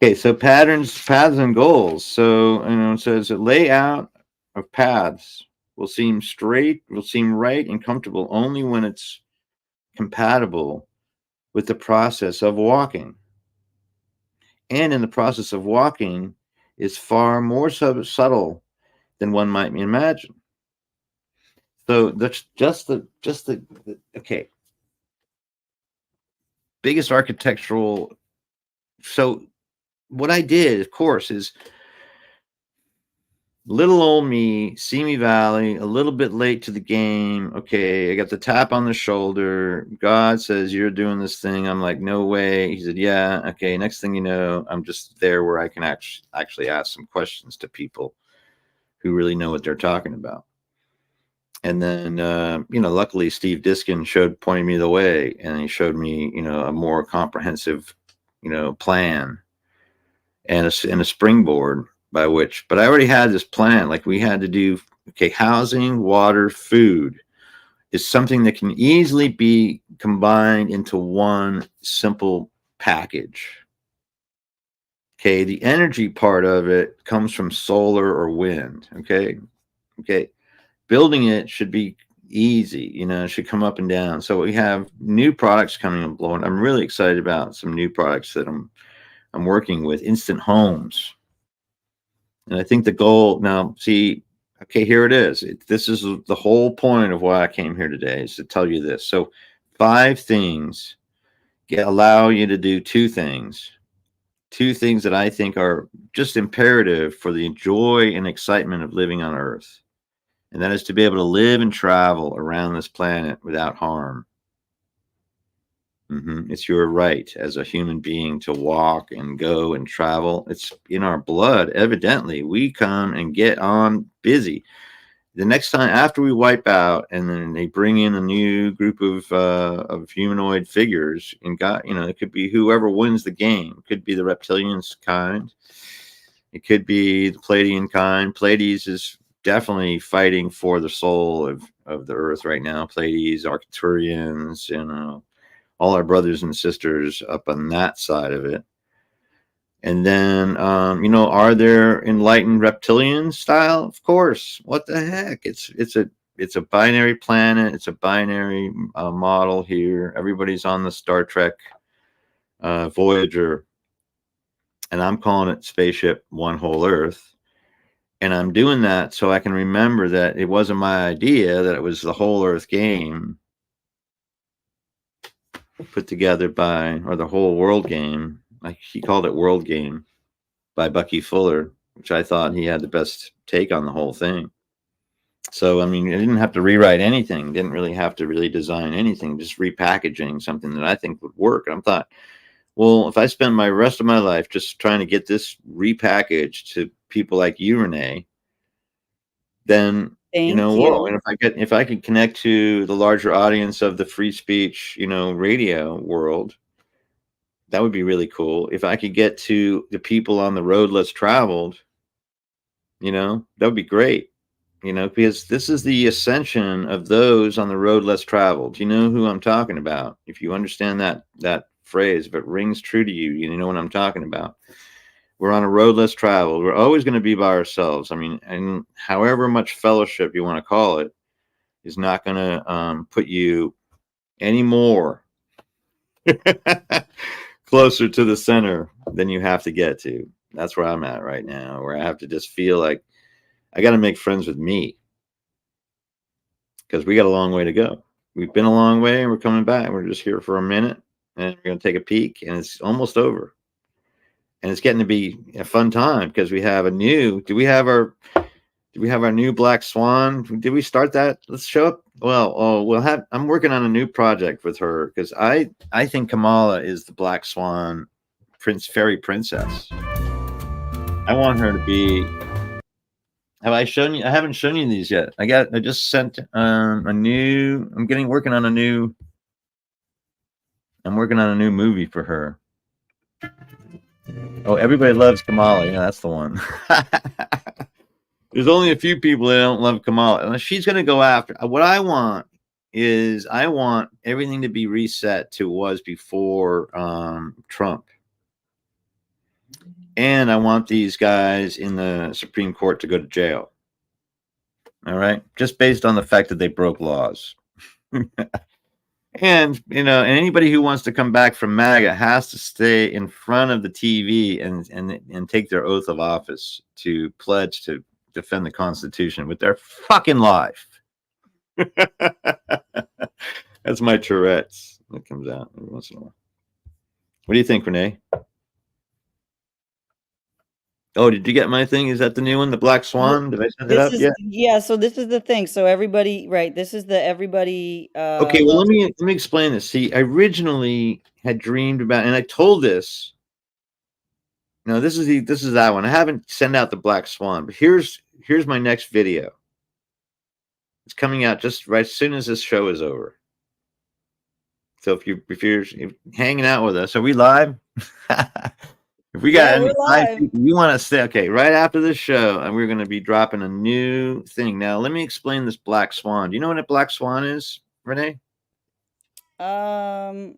A: Okay, so paths and goals. So, it says a layout of paths will seem straight, will seem right and comfortable only when it's compatible with the process of walking. And in the process of walking is far more subtle than one might imagine. So that's just the okay. Biggest architectural. So what I did, of course, is little old me, Simi Valley, a little bit late to the game. Okay, I got the tap on the shoulder. God says, you're doing this thing. I'm like, no way. He said, yeah. Okay, next thing you know, I'm just there where I can actually ask some questions to people who really know what they're talking about. And then, luckily Steve Diskin pointed me the way, and he showed me, a more comprehensive, plan and a springboard by which, but I already had this plan. Like we had to do, okay, housing, water, food is something that can easily be combined into one simple package. Okay. The energy part of it comes from solar or wind. Okay. Building it should be easy, it should come up and down. So we have new products coming and blowing. I'm really excited about some new products that I'm working with. Instant homes. And I think the goal now, see, okay, here it is. This is the whole point of why I came here today, is to tell you this. So 5 things allow you to do 2 things that I think are just imperative for the joy and excitement of living on Earth. And that is to be able to live and travel around this planet without harm. It's your right as a human being to walk and go and travel. It's in our blood. Evidently, we come and get on busy. The next time after we wipe out, and then they bring in a new group of humanoid figures, and it could be whoever wins the game. It could be the reptilians kind. It could be the Pleiadian kind. Pleiades is definitely fighting for the soul of the Earth right now. Pleiades, Arcturians, all our brothers and sisters up on that side of it. And then, are there enlightened reptilian style? Of course. What the heck? It's a binary planet. It's a binary model here. Everybody's on the Star Trek Voyager, and I'm calling it Spaceship One Whole Earth. And I'm doing that so I can remember that it wasn't my idea, that it was the WholEarth Game put together or the whole world game, like he called it World Game, by Bucky Fuller, which I thought he had the best take on the whole thing. So, I mean, I didn't have to rewrite anything, didn't really have to really design anything, just repackaging something that I think would work. And I thought, well, if I spend my rest of my life just trying to get this repackaged to people like you, Renee, then whoa, and if I could connect to the larger audience of the free speech, radio world, that would be really cool. If I could get to the people on the road less traveled, that would be great. Because this is the ascension of those on the road less traveled. You know who I'm talking about. If you understand that phrase, if it rings true to you, you know what I'm talking about. We're on a road less traveled. We're always going to be by ourselves. I mean, and however much fellowship you want to call it is not going to put you any more closer to the center than you have to get to. That's where I'm at right now, where I have to just feel like I got to make friends with me, because we got a long way to go. We've been a long way and we're coming back. We're just here for a minute and we're going to take a peek, and it's almost over. and it's getting to be a fun time because we have a new. Do we have our new Black Swan? Did we start that? Let's show up. Well, I'm working on a new project with her because I think Kamala is the Black Swan fairy princess. I want her to be. Have I shown you? I haven't shown you these yet. I just sent a new. I'm working on a new. I'm working on a new movie for her. Oh, everybody loves Kamala. Yeah, that's the one. There's only a few people that don't love Kamala. And she's going to go after. What I want is everything to be reset to what was before Trump. And I want these guys in the Supreme Court to go to jail. All right. Just based on the fact that they broke laws. And, and anybody who wants to come back from MAGA has to stay in front of the TV and take their oath of office to pledge to defend the Constitution with their fucking life. That's my Tourette's. That comes out every once in a while. What do you think, Renee? Oh, did you get my thing? Is that the new one, the Black Swan? Did I send it up yet?
B: Yeah, so this is the thing. So everybody, right, this is the everybody
A: okay, well, let me explain this. See, I originally had dreamed about, and I told this. No, this is that one. I haven't sent out the Black Swan, but here's my next video. It's coming out just right as soon as this show is over. So if you're hanging out with us, are we live? If we got any 5 people, you want to stay, okay, right after this show, and we're going to be dropping a new thing. Now, let me explain this Black Swan. Do you know what a Black Swan is, Renee?
B: I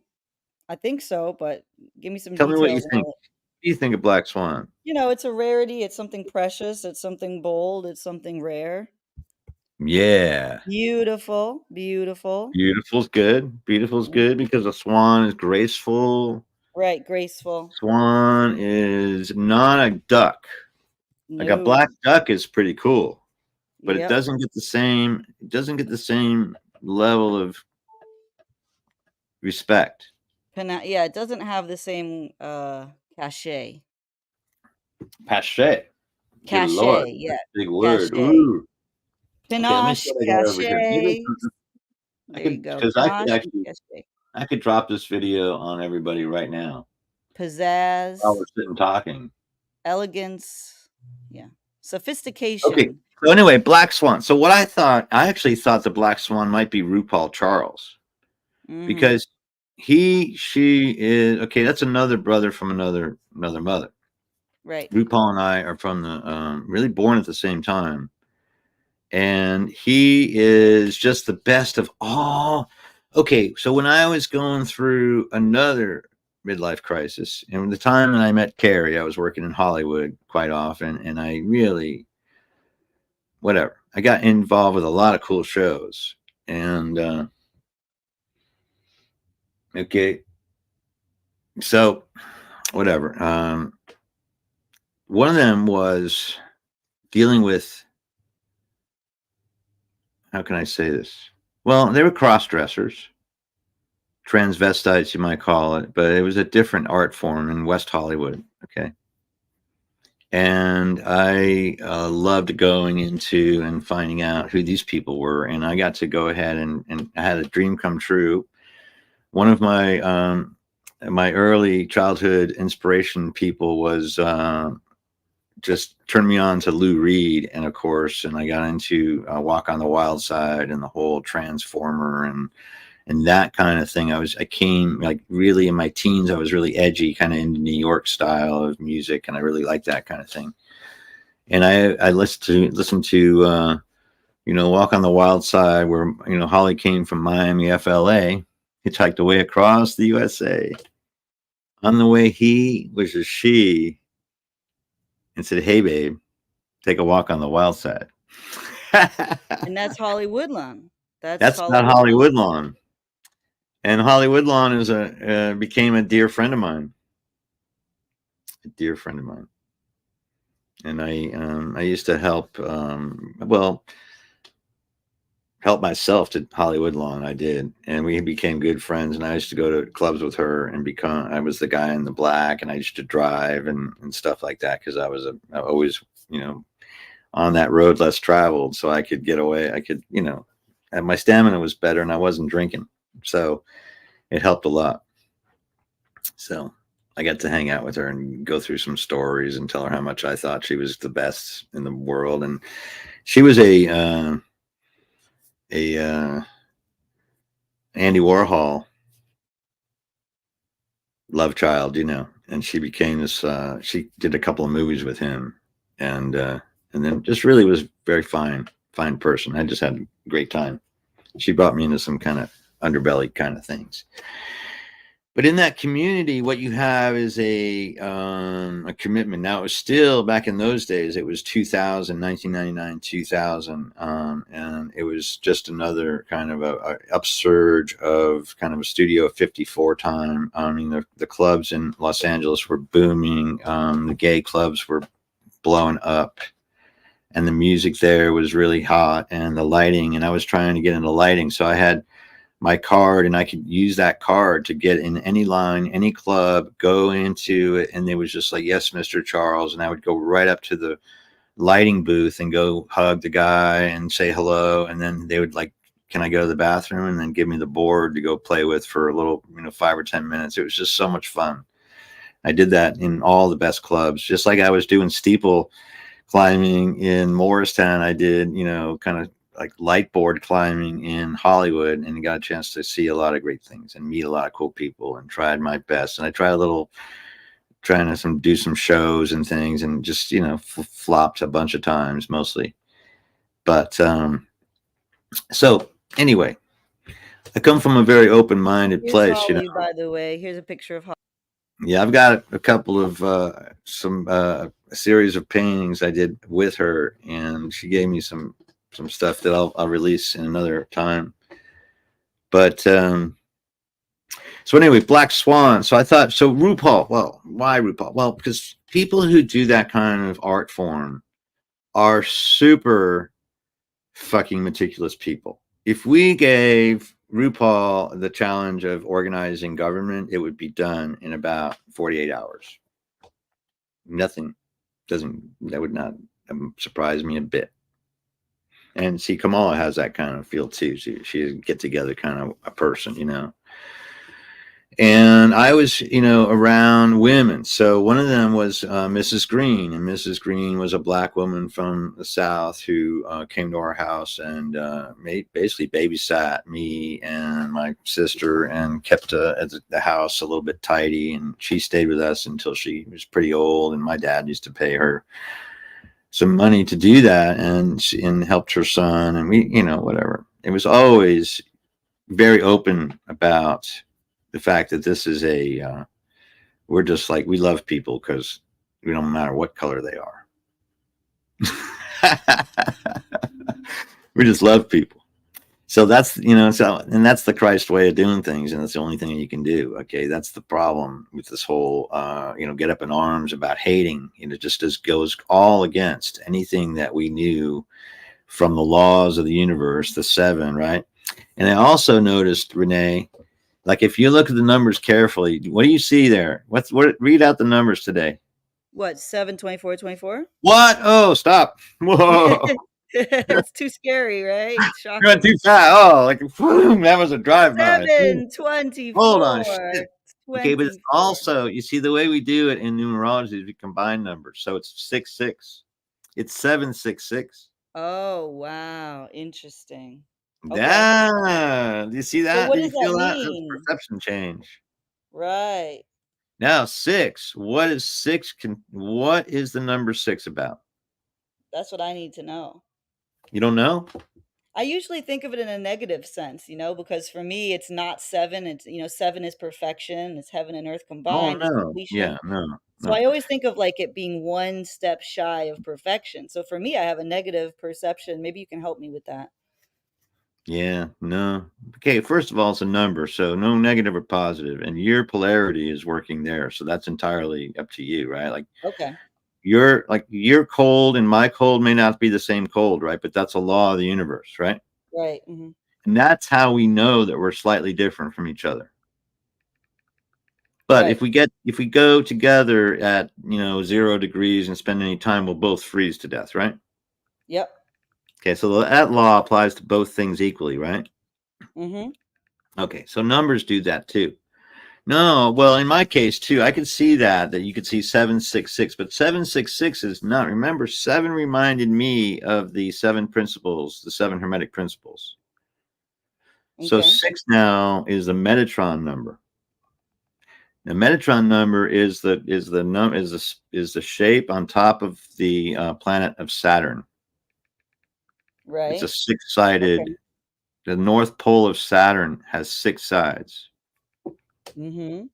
B: think so, but give me some
A: Tell
B: details.
A: me what you think. What do you think of Black Swan?
B: It's a rarity. It's something precious. It's something bold. It's something rare.
A: Yeah.
B: Beautiful.
A: Beautiful's good. Beautiful's good because a swan is graceful.
B: Right, graceful.
A: Swan is not a duck. No. Like a black duck is pretty cool, but it doesn't get the same. It doesn't get the same level of respect.
B: Yeah, it doesn't have the same cachet.
A: Cachet.
B: Cachet.
A: Lord,
B: yeah.
A: Big word.
B: Cachet.
A: Ooh.
B: Panache.
A: Okay, cachet.
B: There you go.
A: Because I could drop this video on everybody right now.
B: Pizzazz.
A: While we're sitting talking.
B: Elegance. Yeah. Sophistication.
A: Okay. So anyway, Black Swan. So what I actually thought the Black Swan might be RuPaul Charles. Because she is, okay, that's another brother from another mother.
B: Right.
A: RuPaul and I are from the, really born at the same time. And he is just the best of all. Okay, so when I was going through another midlife crisis, and the time that I met Carrie, I was working in Hollywood quite often, and I really, whatever, I got involved with a lot of cool shows. And okay, so whatever. One of them was dealing with, how can I say this? Well, they were cross-dressers, transvestites, you might call it, but it was a different art form in West Hollywood. Okay. And I loved going into and finding out who these people were. And I got to go ahead and I had a dream come true. One of my early childhood inspiration people was just turned me on to Lou Reed, and of course, and I got into Walk on the Wild Side and the whole Transformer and that kind of thing. I came like really in my teens. I was really edgy, kind of into New York style of music, and I really liked that kind of thing. And I listened to Walk on the Wild Side, where Holly came from Miami, FLA, hitchhiked away across the USA. On the way, he was a she. And said, "Hey, babe, take a walk on the wild side."
B: And that's Hollywood Lawn.
A: That's not Hollywood Lawn. And Hollywood Lawn is became a dear friend of mine. A dear friend of mine. And I used to help. Well, help myself to Hollywood long. I did, and we became good friends. And I used to go to clubs with her, and I was the guy in the black, and I used to drive and stuff like that because I always, on that road less traveled, so I could get away. I could, and my stamina was better, and I wasn't drinking, so it helped a lot. So I got to hang out with her and go through some stories and tell her how much I thought she was the best in the world, and she was a Andy Warhol love child, and she became this. She did a couple of movies with him, and then just really was very fine person. I just had a great time. She brought me into some kind of underbelly kind of things. But in that community, what you have is a commitment. Now, it was still back in those days. It was 1999, 2000, and it was just another kind of a upsurge of kind of a Studio 54 time. I mean, the clubs in Los Angeles were booming. The gay clubs were blowing up, and the music there was really hot, and the lighting. And I was trying to get into lighting, so I had my card, and I could use that card to get in any line, any club, go into it. And they was just like, yes, Mr. Charles. And I would go right up to the lighting booth and go hug the guy and say hello. And then they would like, can I go to the bathroom? And then give me the board to go play with for a little, 5 or 10 minutes. It was just so much fun. I did that in all the best clubs, just like I was doing steeple climbing in Morristown. I did, kind of like light board climbing in Hollywood, and got a chance to see a lot of great things and meet a lot of cool people, and tried my best. And I tried trying to do some shows and things, and just, flopped a bunch of times mostly. But, so anyway, I come from a very open-minded place,
B: Holly, by the way, here's a picture of Holly.
A: Yeah, I've got a couple of a series of paintings I did with her, and she gave me some stuff that I'll release in another time. But so anyway, Black Swan. So I thought, so RuPaul. Well, why RuPaul? Well, because people who do that kind of art form are super fucking meticulous people. If we gave RuPaul the challenge of organizing government, it would be done in about 48 hours. That would not surprise me a bit. And see, Kamala has that kind of feel too. She's a get together kind of a person, And I was, around women. So one of them was Mrs. Green, and Mrs. Green was a Black woman from the South who came to our house and basically babysat me and my sister, and kept the house a little bit tidy. And she stayed with us until she was pretty old, and my dad used to pay her some money to do that, and helped her son, and we, whatever. It was always very open about the fact that this is we're just like, we love people because we don't matter what color they are. We just love people. So that's, and that's the Christ way of doing things. And that's the only thing you can do. Okay. That's the problem with this whole, get up in arms about hating. It just goes all against anything that we knew from the laws of the universe, the 7, right? And I also noticed, Renee, like if you look at the numbers carefully, what do you see there? Read out the numbers today.
B: What, 7, 24, 24?
A: What? Oh, stop. Whoa.
B: It's too scary, right?
A: You went too fast. Oh, like whoom, that was a drive-by.
B: 7, 24.
A: Hold on. Shit. Okay, but it's also, you see, the way we do it in numerology is we combine numbers. So it's 6, 6. It's 766.
B: Oh, wow. Interesting. Okay.
A: Yeah. Do you see that?
B: So what does that mean?
A: Perception change.
B: Right.
A: Now 6. What is 6? What is the number 6 about?
B: That's what I need to know.
A: You don't know?
B: I usually think of it in a negative sense, because for me it's not 7. It's 7 is perfection. It's heaven and earth combined.
A: Oh, no.
B: It's completion.
A: Yeah, no.
B: So I always think of like it being one step shy of perfection. So for me, I have a negative perception. Maybe you can help me with that.
A: Yeah, no. Okay, first of all, it's a number, so no negative or positive, and your polarity is working there, so that's entirely up to you, right? Like,
B: okay,
A: your cold and my cold may not be the same cold, right? But that's a law of the universe, right?
B: Right. Hmm.
A: And that's how we know that we're slightly different from each other. But
B: Right.
A: if we go together at 0 degrees and spend any time, we'll both freeze to death, right?
B: Yep.
A: Okay, so that law applies to both things equally, right?
B: Mm-hmm.
A: Okay, so numbers do that too. No, well, in my case too, I could see that you could see 766, but 766 is not. Remember, 7 reminded me of the 7 principles, the 7 hermetic principles. So
B: Okay.
A: 6 now is the Metatron number. The Metatron number is the shape on top of the planet of Saturn. It's a
B: Right.
A: 6-sided.
B: Okay.
A: The North Pole of Saturn has 6 sides.
B: Mm-hmm.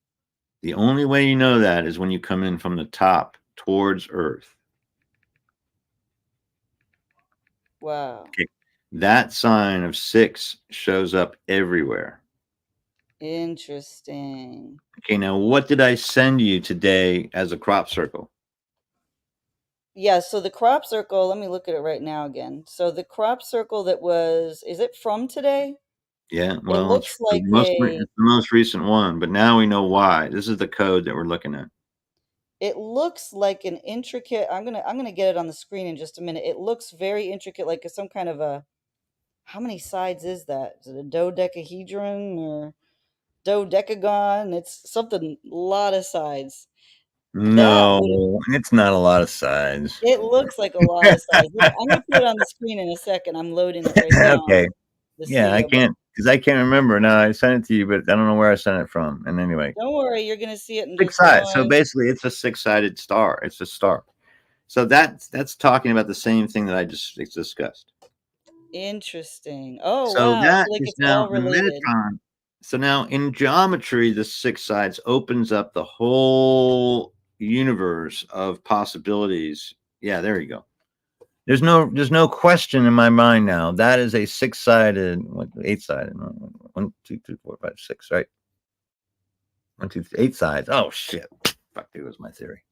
A: The only way you know that is when you come in from the top towards Earth.
B: Wow.
A: Okay. That sign of 6 shows up everywhere.
B: Interesting.
A: Okay, now what did I send you today as a crop circle?
B: Yeah, so the crop circle, let me look at it right now again. So the crop circle that was, is it from today?
A: Yeah,
B: It
A: well,
B: looks like
A: it's the most recent one, but now we know why. This is the code that we're looking at.
B: it looks like an intricate, I'm gonna get it on the screen in just a minute. It looks very intricate, like some kind of a, how many sides is that? Is it a dodecahedron or dodecagon? It's something, a lot of sides. That would have,
A: No, it's not a lot of sides.
B: it looks like a lot of sides. I'm gonna put it on the screen in a second. I'm loading it right now,
A: Okay.
B: this
A: Yeah, I
B: video, but
A: can't because I can't remember. Now I sent it to you, but I don't know where I sent it from. And anyway,
B: don't worry, you're gonna see it in
A: 6
B: just
A: sides. So
B: one.
A: basically, it's a 6-sided star. It's a star. So that's talking about the same thing that I just discussed.
B: Interesting. Oh,
A: So
B: wow.
A: that
B: So like
A: is
B: it's
A: now
B: all
A: the
B: related.
A: Metatron. So now in geometry, the 6 sides opens up the whole universe of possibilities. Yeah, there you go. There's no question in my mind now. That is a 6-sided, 8-sided. 1, 2, 3, 4, 5, 6, right? 1, 2, 8 sides. Oh shit! Fuck, it was my theory.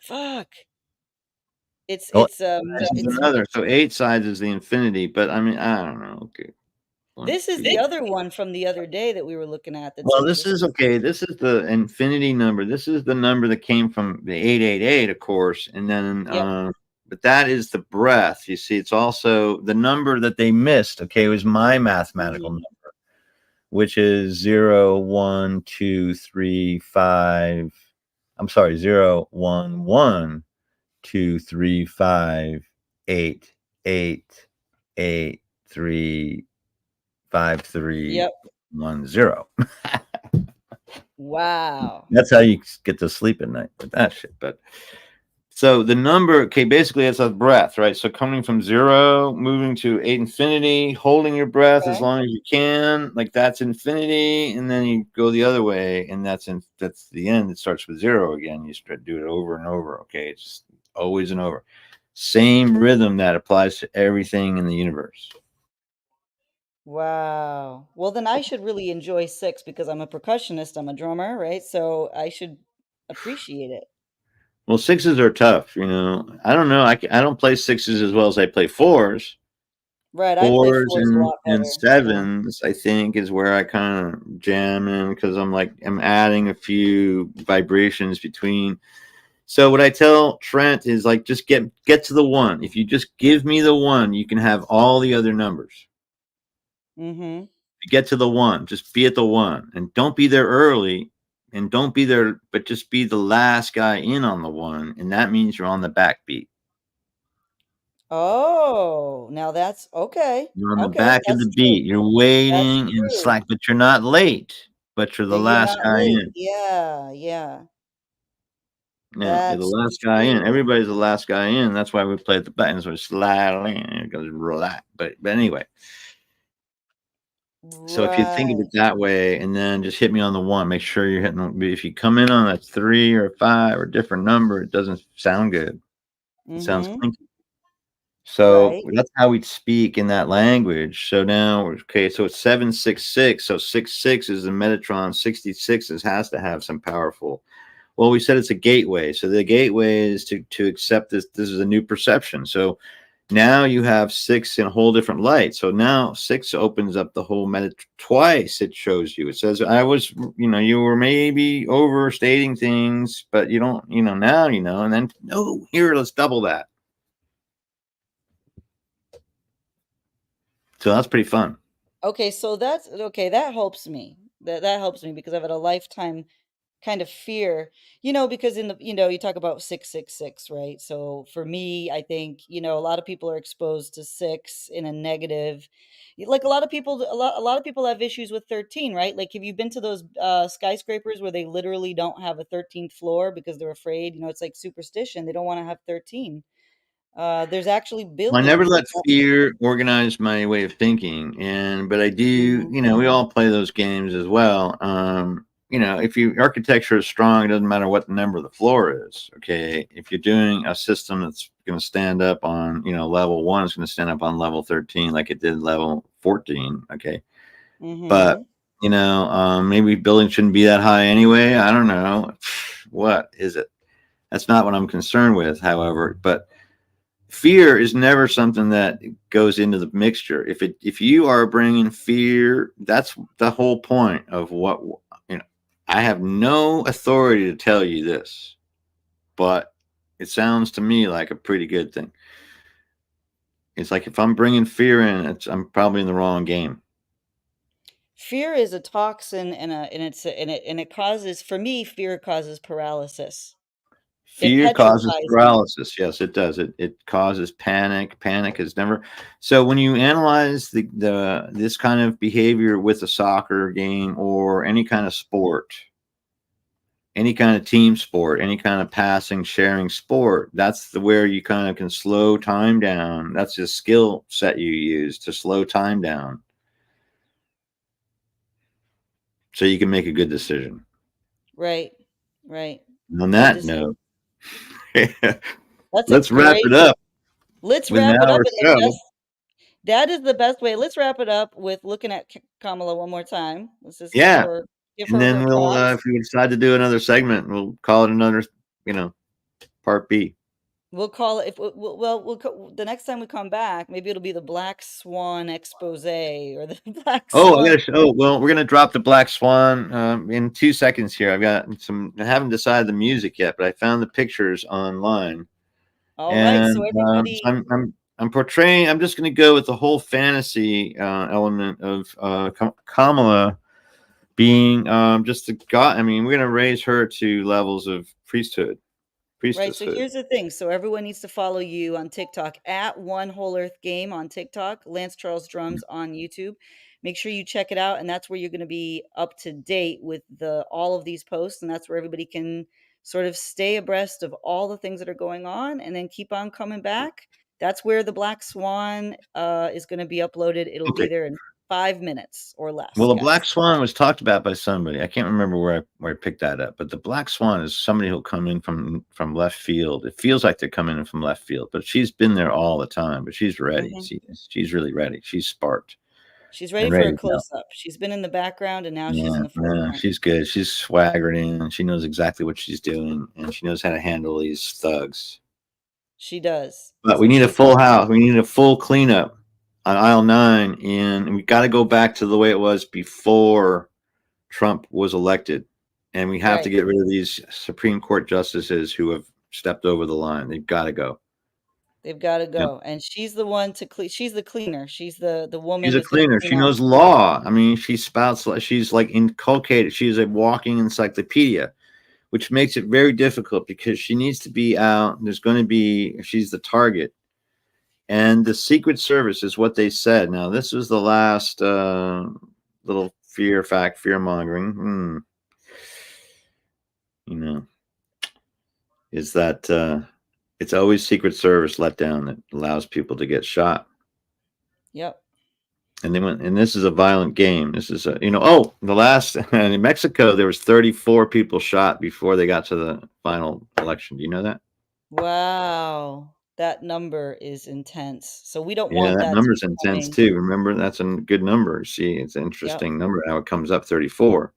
B: Fuck. It's
A: Oh,
B: it's
A: this is
B: it's
A: another. So 8 sides is the infinity, but I mean, I don't know. Okay. One,
B: this is
A: two.
B: the other one from the other day that we were looking at that's
A: Well, this is
B: interesting.
A: okay. This is the infinity number. This is the number that came from the 888, of course, and then
B: Yep.
A: but that is the breath. You see, it's also the number that they missed. Okay, it was my mathematical
B: Mhm.
A: number, which is 0, 1, 2, 3, 5. I'm sorry, 0, 1, 1, 2, 3, 5, 8, 8, 8, 3, 5, 3,
B: Yep.
A: 1, 0.
B: Wow.
A: That's how you get to sleep at night with that shit. But so the number, okay, basically it's a breath, right? So coming from 0, moving to 8 infinity, holding your breath as
B: Okay.
A: long as you can, like that's infinity, and then you go the other way, and that's the end. It starts with 0 again. You start do it over and over. Okay, it's always and over. Same rhythm that applies to everything in the universe.
B: Wow. Well, then I should really enjoy 6 because I'm a percussionist, I'm a drummer, right? So I should appreciate it.
A: Well, 6s are tough, you know. I don't know. I don't play 6s as well as I play 4s.
B: Right, I play
A: 4s
B: 4s a lot
A: and
B: better. Yeah.
A: 7s, I think, is where I kind of jam in because I'm adding a few vibrations between. So what I tell Trent is like just get to the 1. If you just give me the 1, you can have all the other numbers.
B: Mhm.
A: Get to the 1, just be at the 1, and don't be there early, and don't be there, but just be the last guy in on the 1, and that means you're on the backbeat.
B: Oh, now that's okay.
A: You're on the
B: Okay,
A: back of the
B: that's true.
A: beat. You're
B: That's
A: waiting and
B: true.
A: slack, but you're not late. But you're the
B: You're
A: last
B: not
A: guy
B: late.
A: in.
B: Yeah, yeah.
A: Yeah, you're the
B: That's
A: last guy in.
B: true.
A: Everybody's the last guy in. That's why we play at the buttons. We slide in. It goes relax. But anyway, so if you think of
B: Right.
A: it that way, and then just hit me on the 1, make sure you're hitting. If you come in on a 3 or a 5 or a different number, it doesn't sound good. It sounds
B: Mhm.
A: clinky. So
B: Right.
A: that's how we speak in that language. So now, okay, so it's 766. So 66 is the Metatron. 66 has to have some powerful. Well, we said it's a gateway. So the gateway is to accept this. This is a new perception. So Now you have 6 in a whole different light. So now 6 opens up the whole meta twice. It shows you. It says, I was, you were maybe overstating things, but you don't, now and then, no, here, let's double that. So that's pretty fun.
B: Okay, so that's okay. That helps me. That helps me because I've had a lifetime kind of fear, because in the, you talk about 666, right? So for me, I think, a lot of people are exposed to 6 in a negative. Like a lot of people have issues with 13, right? Like, have you been to those skyscrapers where they literally don't have a 13th floor because they're afraid, it's like superstition. They don't want to have 13. There's actually
A: I never
B: buildings that
A: let fear organize my way of thinking, but I do.
B: Mhm.
A: We all play those games as well. If your architecture is strong, it doesn't matter what the number of the floor is. Okay, if you're doing a system that's going to stand up on, level 1, it's going to stand up on level 13, like it did level 14. Okay, but
B: Mhm.
A: maybe buildings shouldn't be that high anyway. I don't know. What is it? That's not what I'm concerned with. However, but fear is never something that goes into the mixture. If you are bringing fear, that's the whole point of what I have no authority to tell you this, but it sounds to me like a pretty good thing. It's like if I'm bringing fear in, I'm probably in the wrong game.
B: Fear is a toxin, and it causes, for me, fear causes paralysis. It
A: Fear causes
B: petrifies me.
A: paralysis. Yes, it does. It causes panic. Panic is never. So when you analyze the this kind of behavior with a soccer game or any kind of sport, any kind of team sport, any kind of passing, sharing sport, that's where you kind of can slow time down. That's a skill set you use to slow time down, so you can make a good decision.
B: Right. Right.
A: On
B: Good
A: that
B: decision.
A: note,
B: That's a
A: let's wrap it
B: great
A: up
B: let's
A: with an
B: wrap it up
A: hour
B: in the
A: show.
B: best that is the best way. Let's wrap it up with looking at Kamala one more time. Let's just give
A: Yeah.
B: her give
A: And
B: her
A: then
B: her
A: we'll,
B: props.
A: if we decide to do another segment, we'll call it another, you know, part B.
B: We'll call it, if the next time we come back, maybe it'll be the Black Swan expose or the Black
A: Oh, I
B: Swan.
A: gotta show. Well, we're gonna drop the Black Swan in 2 seconds here. I've got some. I haven't decided the music yet, but I found the pictures online,
B: All right, so
A: and
B: everybody,
A: I'm portraying. I'm just gonna go with the whole fantasy element of Kamala being just the god. I mean, we're gonna raise her to levels of
B: right, so
A: priestesshood.
B: here's the thing. So everyone needs to follow you on TikTok at One Whole Earth Game on TikTok, Lance Charles Drums on YouTube. Make sure you check it out, and that's where you're going to be up to date with the all of these posts, and that's where everybody can sort of stay abreast of all the things that are going on, and then keep on coming back. That's where the Black Swan is going to be uploaded. It'll be
A: Okay.
B: there in 5 minutes or less,
A: Well, the black
B: guys.
A: swan was talked about by somebody. I can't remember where I picked that up, but the black swan is somebody who'll come in from left field. It feels like they're coming in from left field, but she's been there all the time. But she's ready.
B: Hmm.
A: She's really ready. She's sparked
B: She's ready
A: and
B: for
A: ready
B: a
A: to go.
B: close up. She's been in the background, and now she's in
A: Yeah,
B: the
A: yeah,
B: forefront.
A: she's good. She's swaggering. She knows exactly what she's doing, and she knows how to handle these thugs.
B: She does.
A: But we
B: So
A: need a
B: she's
A: full house. We need a full cleanup on aisle 9, and we got to go back to the way it was before Trump was elected, and we have to
B: right.
A: get rid of these Supreme Court justices who have stepped over the line. They've got to go.
B: They've got to
A: Yeah.
B: go, and she's the one to clean. She's the cleaner. She's the
A: She's
B: woman
A: a
B: that's going to
A: cleaner.
B: clean
A: She
B: up.
A: knows law. I mean, she spouts. She's like inculcated. She's a walking encyclopedia, which makes it very difficult because she needs to be out. There's going to be. She's the target, and the Secret Service is what they said. Now, this was the last little fear mongering. You know, is that it's always Secret Service letdown that allows people to get shot.
B: Yep.
A: And they went, and this is a violent game. This is the last in Mexico, there was 34 people shot before they got to the final election. Do you know that?
B: Wow, that number is intense. So we don't
A: Yeah,
B: want
A: that
B: that to
A: number's
B: be
A: intense
B: coming.
A: too. Remember, that's a good number. See, it's an
B: Yep.
A: interesting number how it comes up 34.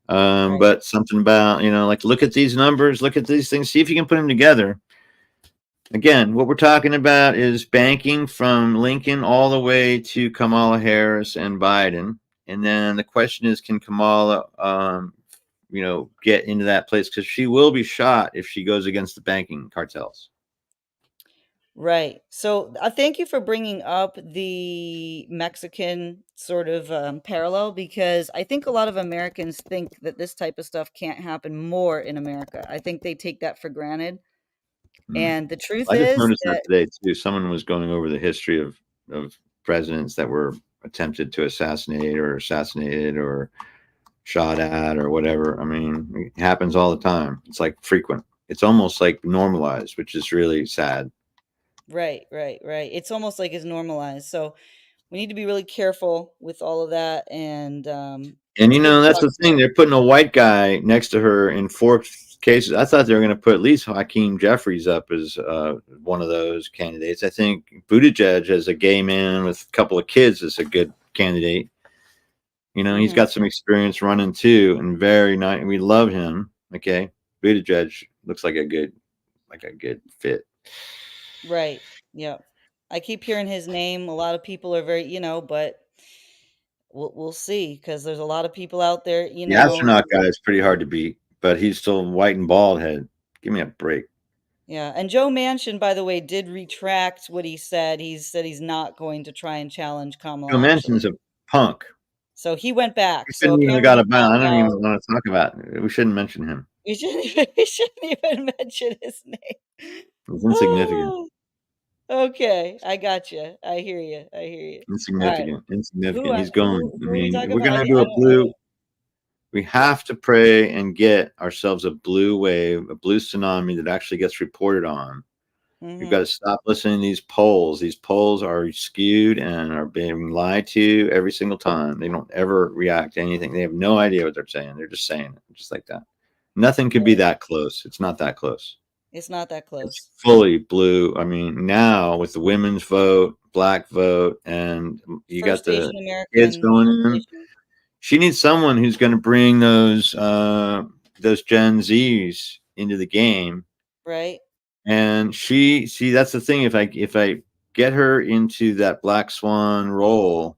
B: Right.
A: But something about, like, look at these numbers, look at these things, see if you can put them together. Again, what we're talking about is banking from Lincoln all the way to Kamala Harris and Biden. And then the question is, can Kamala, get into that place? Because she will be shot if she goes against the banking cartels.
B: Right. So thank you for bringing up the Mexican sort of parallel, because I think a lot of Americans think that this type of stuff can't happen more in America. I think they take that for granted. And the truth
A: I just
B: is
A: noticed that
B: that,
A: today too. Someone was going over the history of presidents that were attempted to assassinate or assassinated or shot at or whatever. I mean, it happens all the time. It's like frequent. It's almost like normalized, which is really sad.
B: right, right, right. It's almost like it's normalized. So we need to be really careful with all of that. And
A: And
B: it's good to
A: that's
B: talk
A: the thing.
B: about.
A: They're putting a white guy next to her in 4 cases. I thought they were going to put at least Hakeem Jeffries up as one of those candidates. I think Buttigieg, as a gay man with a couple of kids, is a good candidate. He's got some experience running too, and very nice. We love him. Okay, Buttigieg looks like a good fit.
B: Right. Yeah. I keep hearing his name. A lot of people are very, but we'll see, because there's a lot of people out there,
A: The astronaut guy is pretty hard to beat, but he's still white and bald head. Give me a break.
B: Yeah. And Joe Manchin, by the way, did retract what he said. He said he's not going to try and challenge
A: Joe
B: Kamala, actually.
A: Manchin's a punk.
B: So he went
A: We
B: back. So
A: shouldn't even have
B: apparently
A: got
B: he
A: a ban.
B: found
A: I don't even
B: out.
A: want to talk about it. We shouldn't mention him.
B: We shouldn't even mention his name.
A: It's insignificant.
B: Okay, I got you. I hear you. I hear you. All right.
A: Insignificant. He's going. I
B: Who are we
A: mean,
B: talking
A: if we're
B: about?
A: gonna
B: I
A: do a
B: don't.
A: blue, we have to pray and get ourselves a blue wave, a blue tsunami that actually gets reported on. We've got to stop listening to these polls. These polls are skewed and are being lied to every single time. They don't ever react to anything. They have no idea what they're saying. They're just saying it, just like that. Nothing could be that close. It's not that close.
B: It's not that
A: It's
B: close.
A: fully blue. I mean, now with the women's vote, black vote, and you got
B: First
A: the
B: Asian
A: kids
B: American
A: going in.
B: population.
A: She needs someone who's going to bring those Gen Zs into the game.
B: Right.
A: And see, that's the thing. If I get her into that black swan role,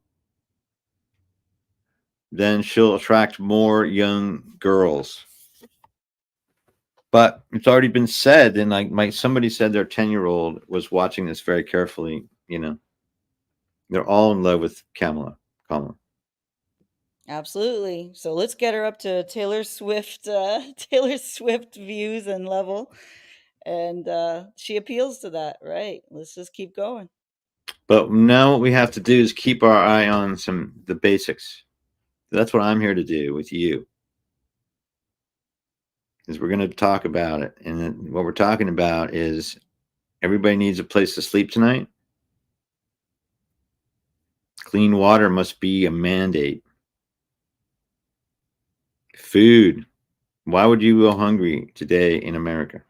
A: then she'll attract more young girls. But it's already been said, and like somebody said, their 10-year-old was watching this very carefully. They're all in love with Kamala.
B: Absolutely. So let's get her up to Taylor Swift, Taylor Swift views and level. And she appeals to that, right? Let's just keep going.
A: But now what we have to do is keep our eye on the basics. That's what I'm here to do with you. Is we're going to talk about it, and then what we're talking about is everybody needs a place to sleep tonight. Clean water must be a mandate. Food. Why would you go hungry today in America?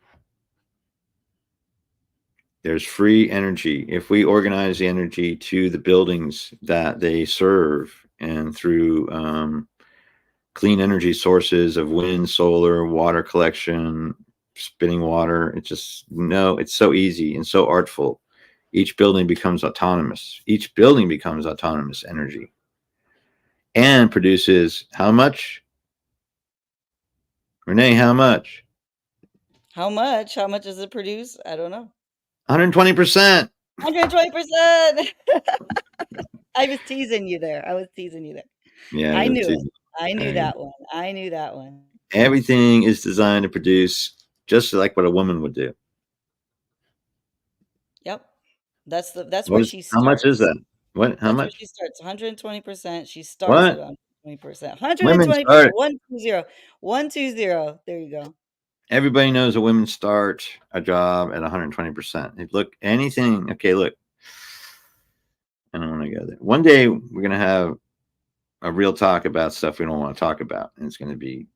A: There's free energy. If we organize the energy to the buildings that they serve and through clean energy sources of wind, solar, water collection, spinning water, it's so easy and so artful. Each building becomes autonomous. Each building becomes autonomous energy and produces how much? Renee, how much?
B: How much? How much does it produce? I don't know.
A: 120%.
B: 120%. I was teasing you there.
A: Yeah,
B: I
A: you're
B: knew it.
A: too.
B: I knew that one. I knew that one.
A: Everything is designed to produce just like what a woman would do.
B: Yep. That's where she
A: How much is
B: starts.
A: that? What? How
B: That's where
A: much?
B: she starts. 120%. She starts at
A: What?
B: 120%.
A: Women
B: 120%.
A: start.
B: 120. 120. There you go.
A: Everybody knows that women start a job at 120%. Look, anything. Okay, look. I don't want to go there. One day we're going to have a real talk about stuff we don't want to talk about. And it's going to be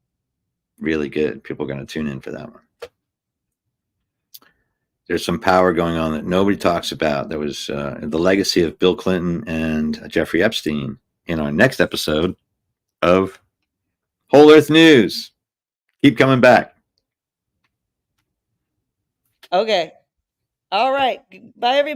A: really good. People are going to tune in for that one. There's some power going on that nobody talks about. There was the legacy of Bill Clinton and Jeffrey Epstein in our next episode of WholEarth News. Keep coming back.
B: Okay. All right. Bye, everybody.